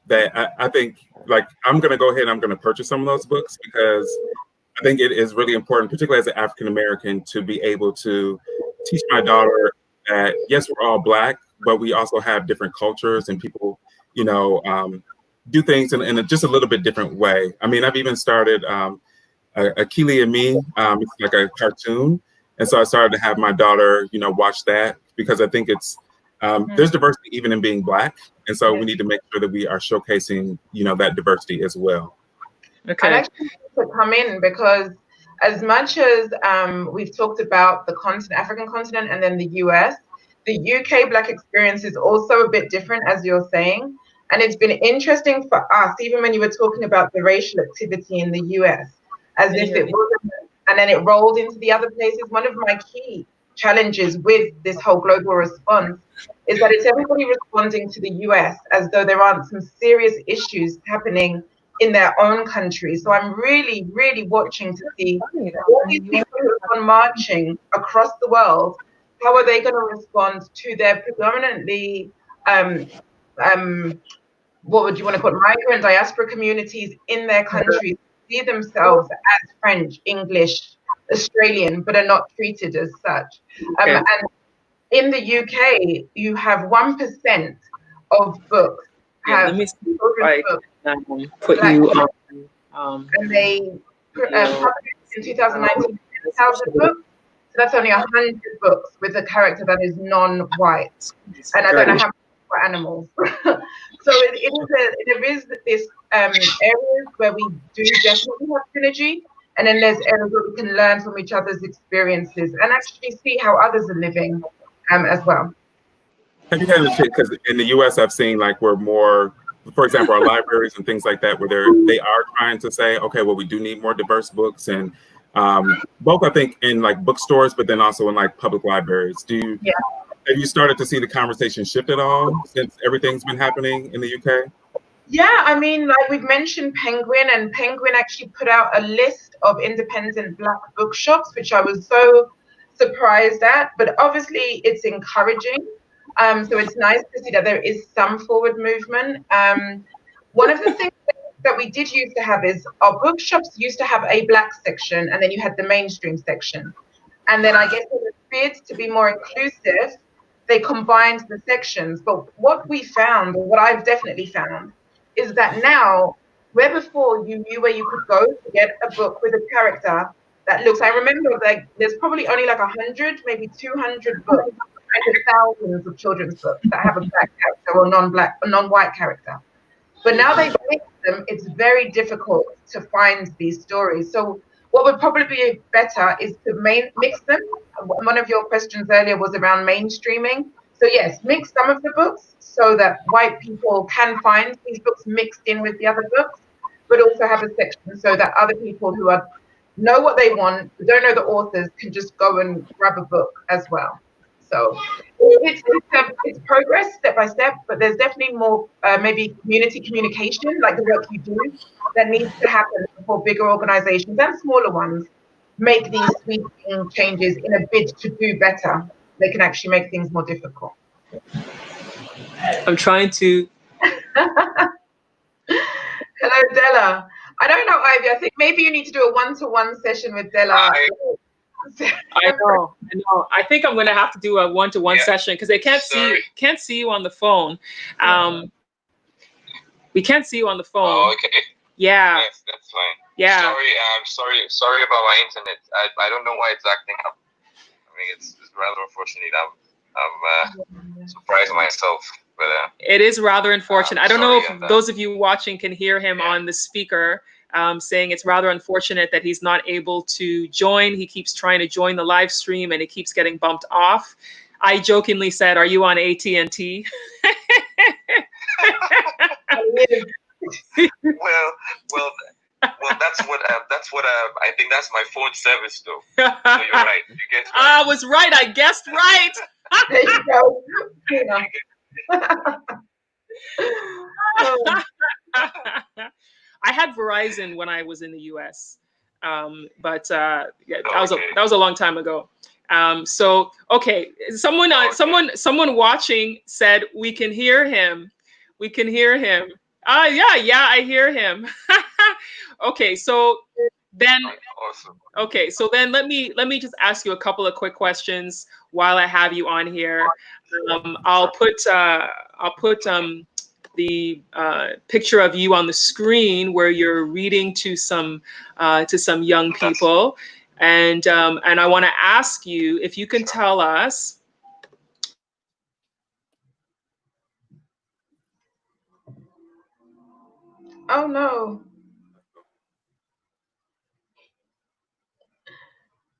that I think, like, I'm going to go ahead and I'm going to purchase some of those books, because I think it is really important, particularly as an African American, to be able to teach my daughter that, yes, we're all Black, but we also have different cultures, and people, you know, do things in just a little bit different way. I mean, I've even started Akili and Me. It's like a cartoon. And so I started to have my daughter, you know, watch that, because I think it's, there's diversity even in being Black. And so we need to make sure that we are showcasing, you know, that diversity as well. Okay. I'd actually like to come in, because as much as we've talked about the continent, African continent, and then the US, the UK Black experience is also a bit different, as you're saying. And it's been interesting for us, even when you were talking about the racial activity in the US, as if it wasn't, and then it rolled into the other places. One of my key challenges with this whole global response is that it's everybody responding to the US as though there aren't some serious issues happening in their own country. So I'm really, really watching to see all these people who have gone marching across the world, how are they going to respond to their predominantly, what would you want to call it, migrant diaspora communities in their countries, see themselves as French, English, Australian, but are not treated as such. And in the UK, you have 1% of books have children's books. Put you on. And they published in 2019 10,000 books. So that's only 100 books with a character that is non-white. And I don't know how many for animals. So there is this areas where we do definitely have synergy. And then there's areas where we can learn from each other's experiences and actually see how others are living as well. Have you had a chance, because in the US I've seen, like, we're more, for example, our libraries and things like that, where they are trying to say, okay, well, we do need more diverse books, and both, I think, in like bookstores, but then also in like public libraries. Have you started to see the conversation shift at all since everything's been happening in the UK? Yeah, I mean, like we've mentioned Penguin, and Penguin actually put out a list of independent Black bookshops, which I was so surprised at, but obviously it's encouraging. So it's nice to see that there is some forward movement. One of the things that we did used to have is our bookshops used to have a Black section, and then you had the mainstream section. And then I guess in the bid to be more inclusive, they combined the sections. But what we found, or what I've definitely found, is that now, where before you knew where you could go to get a book with a character that looks, I remember like there's probably only like 100, maybe 200 books, and thousands of children's books that have a Black character or non-Black, or non-white character. But now they've mixed them, it's very difficult to find these stories. So what would probably be better is to mix them. One of your questions earlier was around mainstreaming. So yes, mix some of the books so that white people can find these books mixed in with the other books, but also have a section so that other people who know what they want, who don't know the authors, can just go and grab a book as well. So it's progress step by step, but there's definitely more maybe community communication, like the work you do, that needs to happen for bigger organizations and smaller ones make these sweeping changes in a bid to do better. They can actually make things more difficult. I'm trying to. Hello, Della. I don't know, Ivy. I think maybe you need to do a one-to-one session with Della. I know. I think I'm going to have to do a one-to-one session because they can't see you on the phone. We can't see you on the phone. Oh, okay. Yeah. Yes, that's fine. Yeah. Sorry about my internet. I don't know why it's acting up. I mean, it's rather unfortunate. I'm surprised myself. But it is rather unfortunate. I don't know if those of you watching can hear him on the speaker saying it's rather unfortunate that he's not able to join. He keeps trying to join the live stream and it keeps getting bumped off. I jokingly said, "Are you on AT&T?" well, Well, that's what I think. That's my phone service, though. So you're right. You get right. I was right. I guessed right. There you go. Yeah. I had Verizon when I was in the U.S., but yeah, that was a long time ago. So okay, someone watching said we can hear him. We can hear him. Yeah, I hear him. Okay, so then Awesome. okay, so then let me just ask you a couple of quick questions while I have you on here. I'll put the picture of you on the screen where you're reading to some young people, and I want to ask you if you can tell us. Oh no.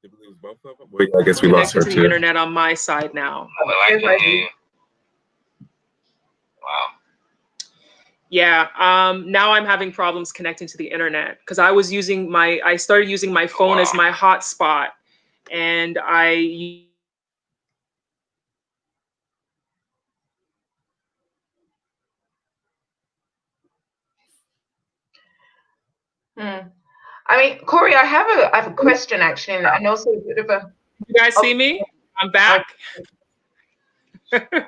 Did we lose both of them? Wait, I guess we lost her Connected to the too. internet on my side now. Well, I can hear you. Wow. Yeah, now I'm having problems connecting to the internet because I started using my phone as my hotspot, and I mean, Cory, I have a question actually, and also a bit of a. You guys see me? I'm back. The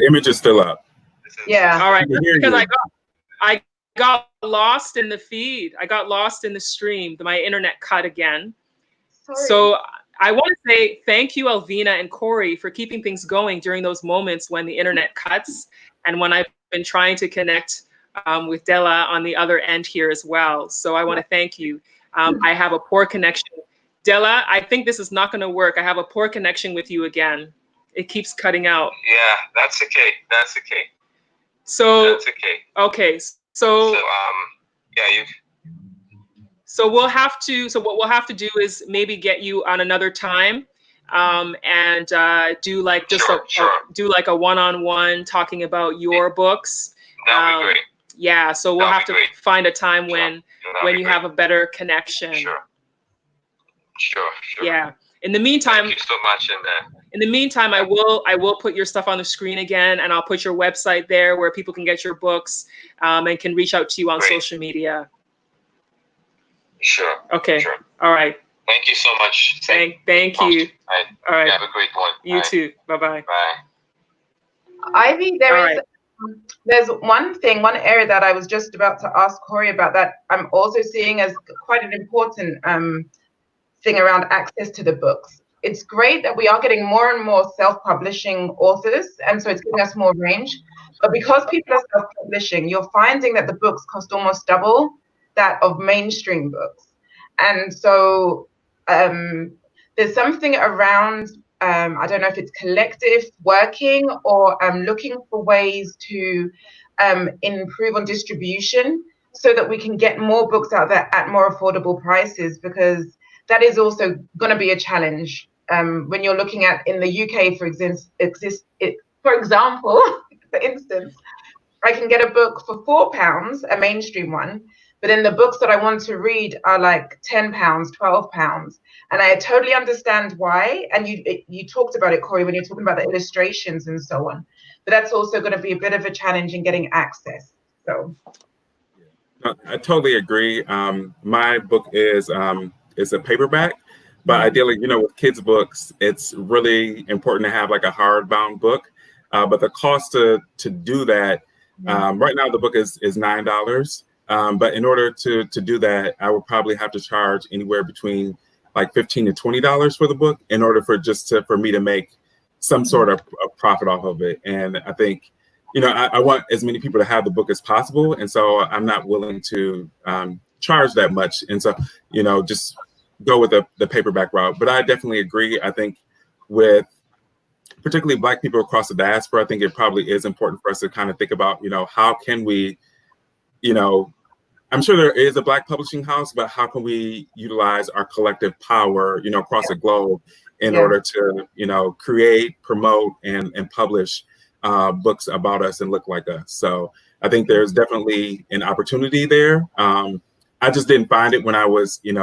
image is still up. Yeah. All right, because I got lost in the feed. I got lost in the stream. My internet cut again. Sorry. So I want to say thank you, Elvina and Cory, for keeping things going during those moments when the internet cuts and when I've been trying to connect with Della on the other end here as well. So I want to thank you. I have a poor connection. Della, I think this is not going to work. I have a poor connection with you again. It keeps cutting out. Yeah, that's okay. That's okay. So that's okay. Okay. So yeah, you. So we'll have to. So what we'll have to do is maybe get you on another time, and do like just do like a one-on-one talking about your books. That'd be great. Yeah. So we'll have to find a time when you have a better connection. Sure. Yeah. In the meantime, thank you so much. In the meantime, I will put your stuff on the screen again, and I'll put your website there where people can get your books and can reach out to you on social media. Sure. Okay. Sure. All right. Thank you so much. Thank you. All right. Have a great one. You too. Bye-bye. Bye. Ivy, there's one area that I was just about to ask Cory about that I'm also seeing as quite an important thing around access to the books. It's great that we are getting more and more self-publishing authors, and so it's giving us more range. But because people are self-publishing, you're finding that the books cost almost double that of mainstream books. And so there's something around, I don't know if it's collective working or looking for ways to improve on distribution so that we can get more books out there at more affordable prices, because that is also going to be a challenge. When you're looking at in the UK, for instance, I can get a book for £4, a mainstream one, but then the books that I want to read are like £10, £12. And I totally understand why. And you talked about it, Cory, when you're talking about the illustrations and so on. But that's also going to be a bit of a challenge in getting access. So I totally agree. My book is a paperback, but ideally, with kids' books, it's really important to have like a hardbound book. But the cost to do that, right now the book is $9. But in order to do that, I would probably have to charge anywhere between like $15 to $20 for the book in order for me to make some sort of profit off of it. And I think, I want as many people to have the book as possible. And so I'm not willing to charge that much. And so, just go with the paperback route. But I definitely agree. I think with particularly Black people across the diaspora, I think it probably is important for us to kind of think about, how can we, I'm sure there is a Black publishing house, but how can we utilize our collective power, across the globe in order to, create, promote, and publish books about us and look like us. So I think there's definitely an opportunity there. I just didn't find it when I was, and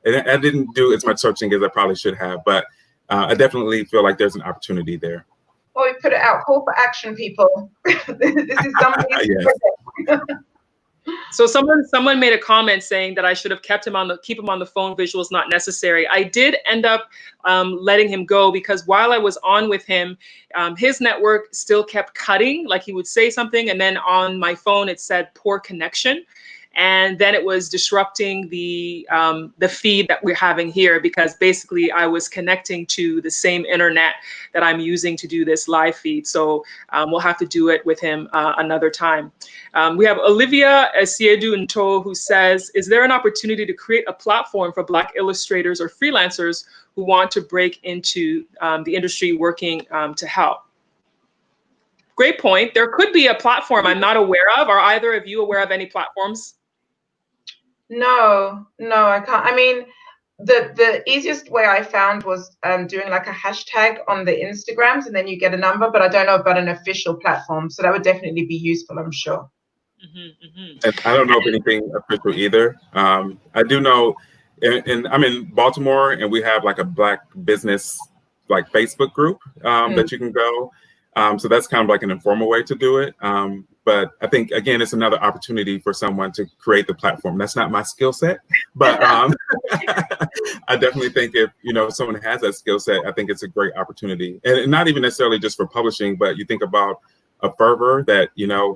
I didn't do as much searching as I probably should have, but I definitely feel like there's an opportunity there. Well, we put it out, call for action, people. This is somebody's Yes. So someone made a comment saying that I should have keep him on the phone. Visuals not necessary. I did end up letting him go because while I was on with him, his network still kept cutting. Like he would say something, and then on my phone it said poor connection. And then it was disrupting the feed that we're having here because basically I was connecting to the same internet that I'm using to do this live feed. So we'll have to do it with him another time. We have Olivia Esiedu Nto who says, is there an opportunity to create a platform for Black illustrators or freelancers who want to break into the industry working to help? Great point. There could be a platform I'm not aware of. Are either of you aware of any platforms? No, I can't. I mean, the easiest way I found was doing like a hashtag on the Instagrams, and then you get a number, but I don't know about an official platform. So that would definitely be useful, I'm sure. And I don't know if anything official either. I do know, and I'm in Baltimore, and we have like a Black business like Facebook group that you can go. So that's kind of like an informal way to do it. But I think, again, it's another opportunity for someone to create the platform. That's not my skill set, but I definitely think if, someone has that skill set, I think it's a great opportunity. And not even necessarily just for publishing, but you think about a Fervor that,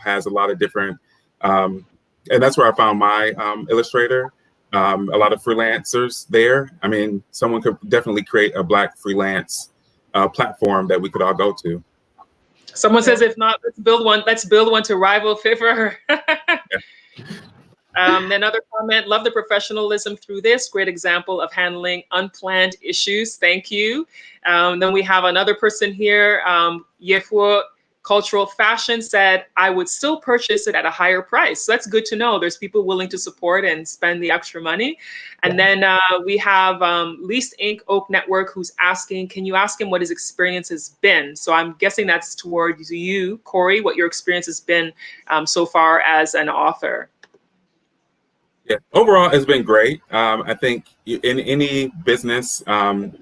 has a lot of different, and that's where I found my illustrator, a lot of freelancers there. I mean, someone could definitely create a Black freelance platform that we could all go to. Someone says, if not, let's build one to rival Fiverr. Another comment, love the professionalism through this. Great example of handling unplanned issues. Thank you. Then we have another person here, Yefwo Cultural Fashion said, I would still purchase it at a higher price. So that's good to know. There's people willing to support and spend the extra money. And then we have Least Ink Oak Network who's asking, can you ask him what his experience has been? So I'm guessing that's towards you, Cory, what your experience has been so far as an author. Yeah, overall, it's been great. I think in any business,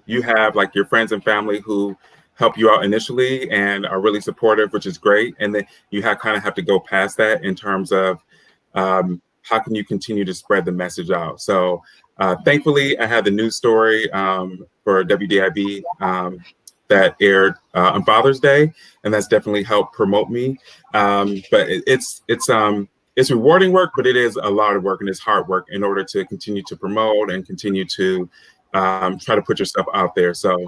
you have like your friends and family who help you out initially and are really supportive, which is great. And then you kind of have to go past that in terms of how can you continue to spread the message out. So thankfully, I had the news story for WDIB that aired on Father's Day, and that's definitely helped promote me. But it's rewarding work, but it is a lot of work and it's hard work in order to continue to promote and continue to try to put yourself out there. So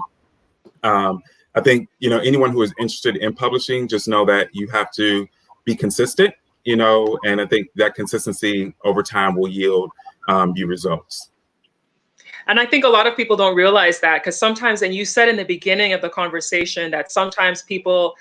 I think, anyone who is interested in publishing, just know that you have to be consistent, and I think that consistency over time will yield you results. And I think a lot of people don't realize that because sometimes, and you said in the beginning of the conversation that sometimes people,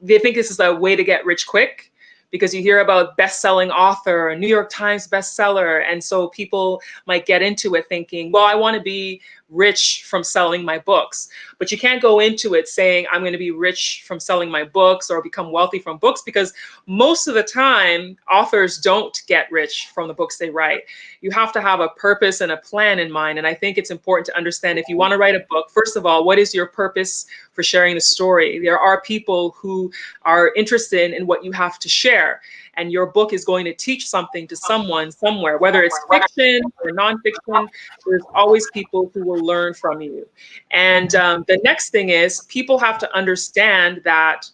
they think this is a way to get rich quick. Because you hear about best-selling author, a New York Times bestseller. And so people might get into it thinking, well, I want to be rich from selling my books. But you can't go into it saying, I'm going to be rich from selling my books or become wealthy from books, because most of the time, authors don't get rich from the books they write. You have to have a purpose and a plan in mind. And I think it's important to understand if you want to write a book, first of all, what is your purpose for sharing the story? There are people who are interested in what you have to share. And your book is going to teach something to someone somewhere, whether it's fiction or nonfiction. There's always people who will learn from you. And the next thing is people have to understand that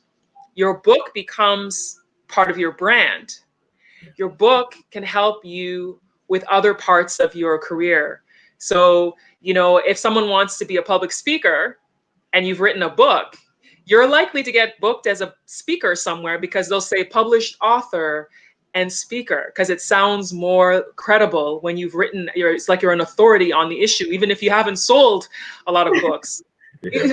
your book becomes part of your brand. Your book can help you with other parts of your career. So, if someone wants to be a public speaker and you've written a book, you're likely to get booked as a speaker somewhere because they'll say published author and speaker, because it sounds more credible when you've written, it's like you're an authority on the issue, even if you haven't sold a lot of books.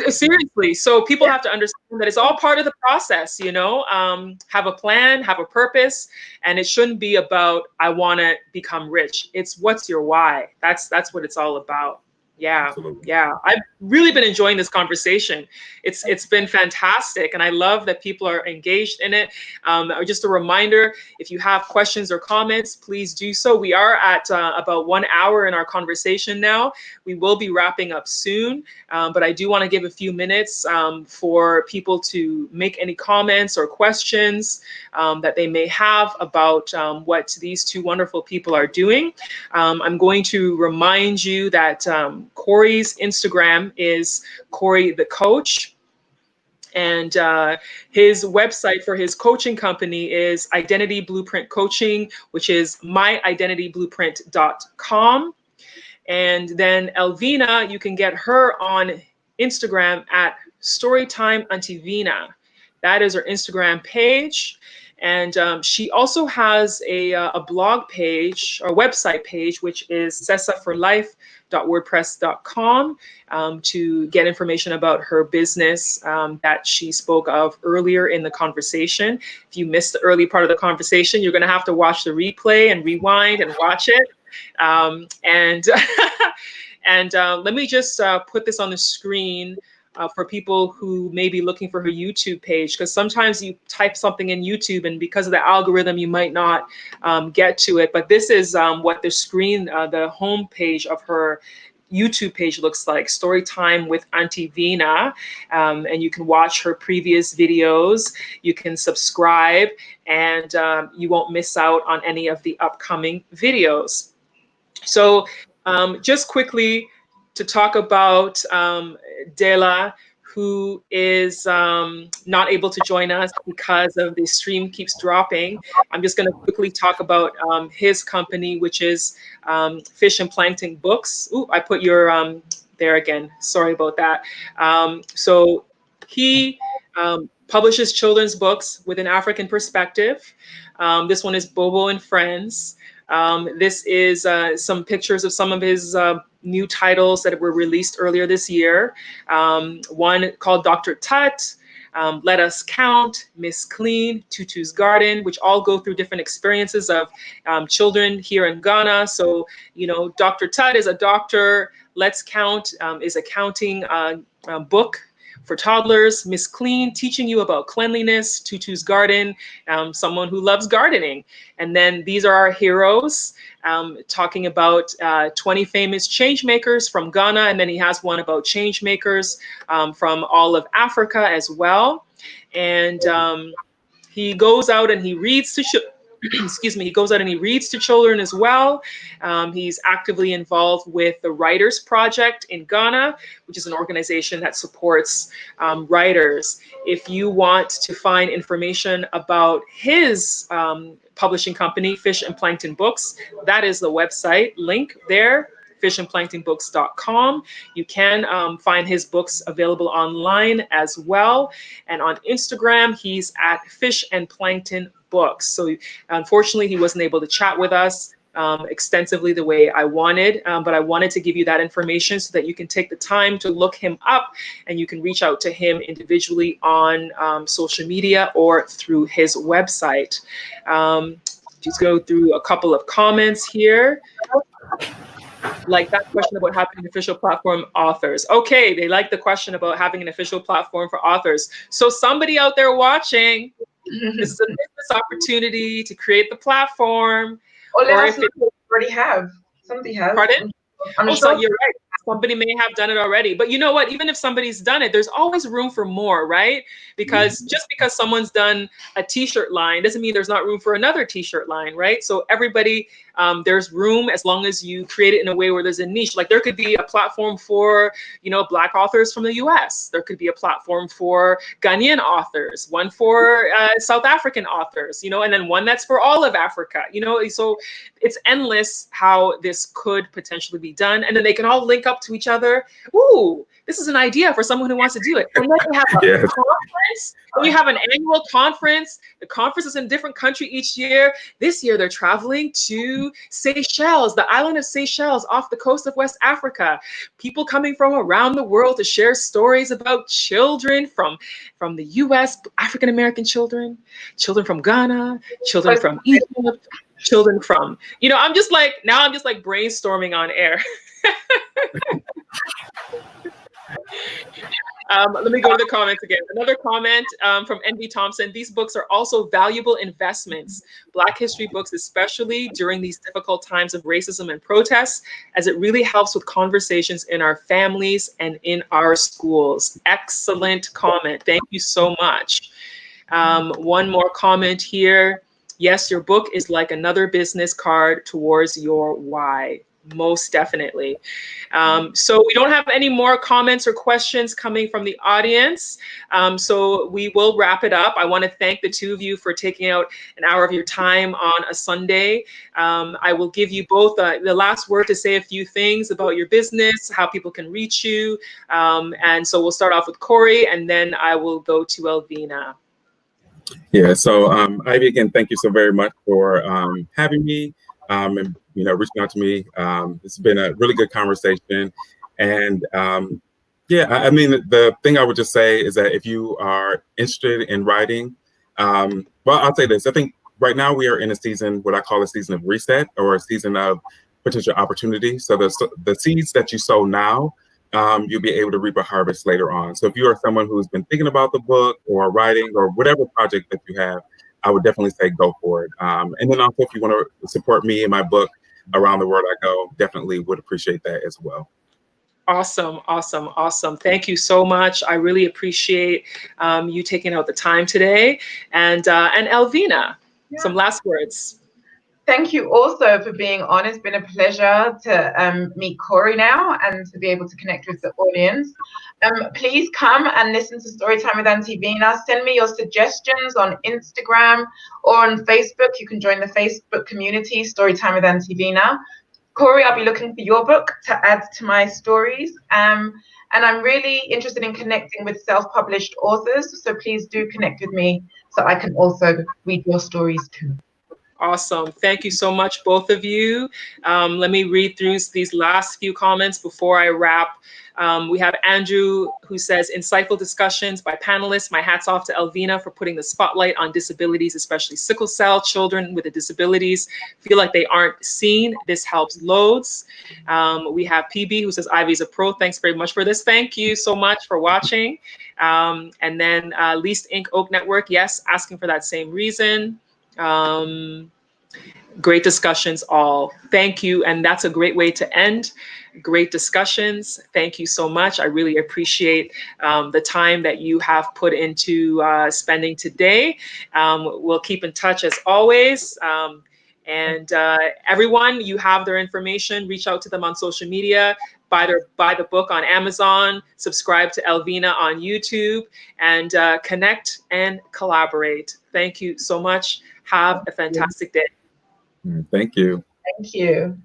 Seriously. So people have to understand that it's all part of the process, have a plan, have a purpose, and it shouldn't be about, I want to become rich. It's what's your why. That's what it's all about. Yeah, Absolutely. yeah. I've really been enjoying this conversation. It's been fantastic, and I love that people are engaged in it. Just a reminder, if you have questions or comments, please do so. We are at about 1 hour in our conversation now. We will be wrapping up soon, but I do want to give a few minutes for people to make any comments or questions that they may have about what these two wonderful people are doing. I'm going to remind you that Cory's Instagram is Cory the Coach. And his website for his coaching company is Identity Blueprint Coaching, which is myidentityblueprint.com. And then Elvina, you can get her on Instagram at Storytime Antivina. That is her Instagram page. And she also has a blog page or website page, which is sesaforlife.wordpress.com, to get information about her business that she spoke of earlier in the conversation. If you missed the early part of the conversation, you're going to have to watch the replay and rewind and watch it. And let me just put this on the screen for people who may be looking for her YouTube page, because sometimes you type something in YouTube and because of the algorithm, you might not get to it. But this is what the screen, the home page of her YouTube page looks like, Storytime with Auntie Vina. And you can watch her previous videos. You can subscribe, and you won't miss out on any of the upcoming videos. So just quickly to talk about Dela, who is not able to join us because of the stream keeps dropping. I'm just going to quickly talk about his company, which is Fish and Plankton Books. Ooh, I put your there again. Sorry about that. So he publishes children's books with an African perspective. This one is Bobo and Friends. This is some pictures of some of his new titles that were released earlier this year. One called Dr. Tut, Let Us Count, Miss Clean, Tutu's Garden, which all go through different experiences of children here in Ghana. So, you know, Dr. Tut is a doctor. Let's Count is a counting book for toddlers. Miss Clean, teaching you about cleanliness. Tutu's Garden, someone who loves gardening. And then these are our heroes, talking about 20 famous change makers from Ghana. And then he has one about change makers from all of Africa as well. And he goes out and he reads to excuse me, he goes out and he reads to children as well. He's actively involved with the Writers Project in Ghana, which is an organization that supports writers. If you want to find information about his publishing company, Fish and Plankton Books, that is the website link there, fishandplanktonbooks.com. You can find his books available online as well. And on Instagram, he's at Fish and Plankton Books. So unfortunately, he wasn't able to chat with us extensively the way I wanted, but I wanted to give you that information so that you can take the time to look him up, and you can reach out to him individually on social media or through his website. Just go through a couple of comments here. Like that question about having an official platform authors. Okay, they like the question about having an official platform for authors. So somebody out there watching, this is a business opportunity to create the platform. Or let us know what you already have. Somebody has. Pardon? I'm Oh, sure. so you're right. Somebody may have done it already. But you know what? Even if somebody's done it, there's always room for more, right? Because just because someone's done a t-shirt line doesn't mean there's not room for another t-shirt line, right? So everybody, there's room as long as you create it in a way where there's a niche. Like there could be a platform for, you know, Black authors from the US. There could be a platform for Ghanaian authors, one for South African authors, you know, and then one that's for all of Africa, you know. So it's endless how this could potentially be done. And then they can all link up to each other. Ooh, this is an idea for someone who wants to do it. And then you have a conference. When you have an annual conference, the conference is in a different country each year. This year they're traveling to Seychelles, the island of Seychelles off the coast of West Africa. People coming from around the world to share stories about children from the US, African-American children, children from Ghana, children from Egypt, children from, you know, I'm just like brainstorming on air. Let me go to the comments again. Another comment from NB Thompson. These books are also valuable investments. Black history books, especially during these difficult times of racism and protests, as it really helps with conversations in our families and in our schools. Excellent comment. Thank you so much. One more comment here. Yes, your book is like another business card towards your why. Most definitely. So we don't have any more comments or questions coming from the audience. So we will wrap it up. I want to thank the two of you for taking out an hour of your time on a Sunday. I will give you both the last word to say a few things about your business, how people can reach you. And so we'll start off with Cory, and then I will go to Elvina. Yeah, so Ivy, again, thank you so very much for having me and reaching out to me. It's been a really good conversation, and yeah, I mean, the thing I would just say is that if you are interested in writing, well, I'll say this: I think right now we are in a season, what I call a season of reset, or a season of potential opportunity. So the seeds that you sow now, you'll be able to reap a harvest later on. So if you are someone who's been thinking about the book or writing or whatever project that you have, I would definitely say go for it. And then also if you want to support me and my book Around the World I Go, definitely would appreciate that as well. Awesome, awesome, awesome. Thank you so much. I really appreciate you taking out the time today. And Elvina, some last words. Thank you also for being on. It's been a pleasure to meet Cory now and to be able to connect with the audience. Please come and listen to Storytime with Antivina. Send me your suggestions on Instagram or on Facebook. You can join the Facebook community, Storytime with Antivina. Cory, I'll be looking for your book to add to my stories. And I'm really interested in connecting with self-published authors. So please do connect with me so I can also read your stories too. Awesome. Thank you so much, both of you. Let me read through these last few comments before I wrap. We have Andrew who says, insightful discussions by panelists. My hat's off to Elvina for putting the spotlight on disabilities, especially sickle cell. Children with the disabilities feel like they aren't seen. This helps loads. We have PB who says, Ivy's a pro. Thanks very much for this. Thank you so much for watching. And then Least Inc. Oak Network, yes, asking for that same reason. Great discussions all. Thank you. And that's a great way to end. Great discussions. Thank you so much. I really appreciate the time that you have put into spending today. We'll keep in touch as always. And everyone, you have their information. Reach out to them on social media. Buy the book on Amazon. Subscribe to Elvina on YouTube. And connect and collaborate. Thank you so much. Have a fantastic day. Thank you. Thank you.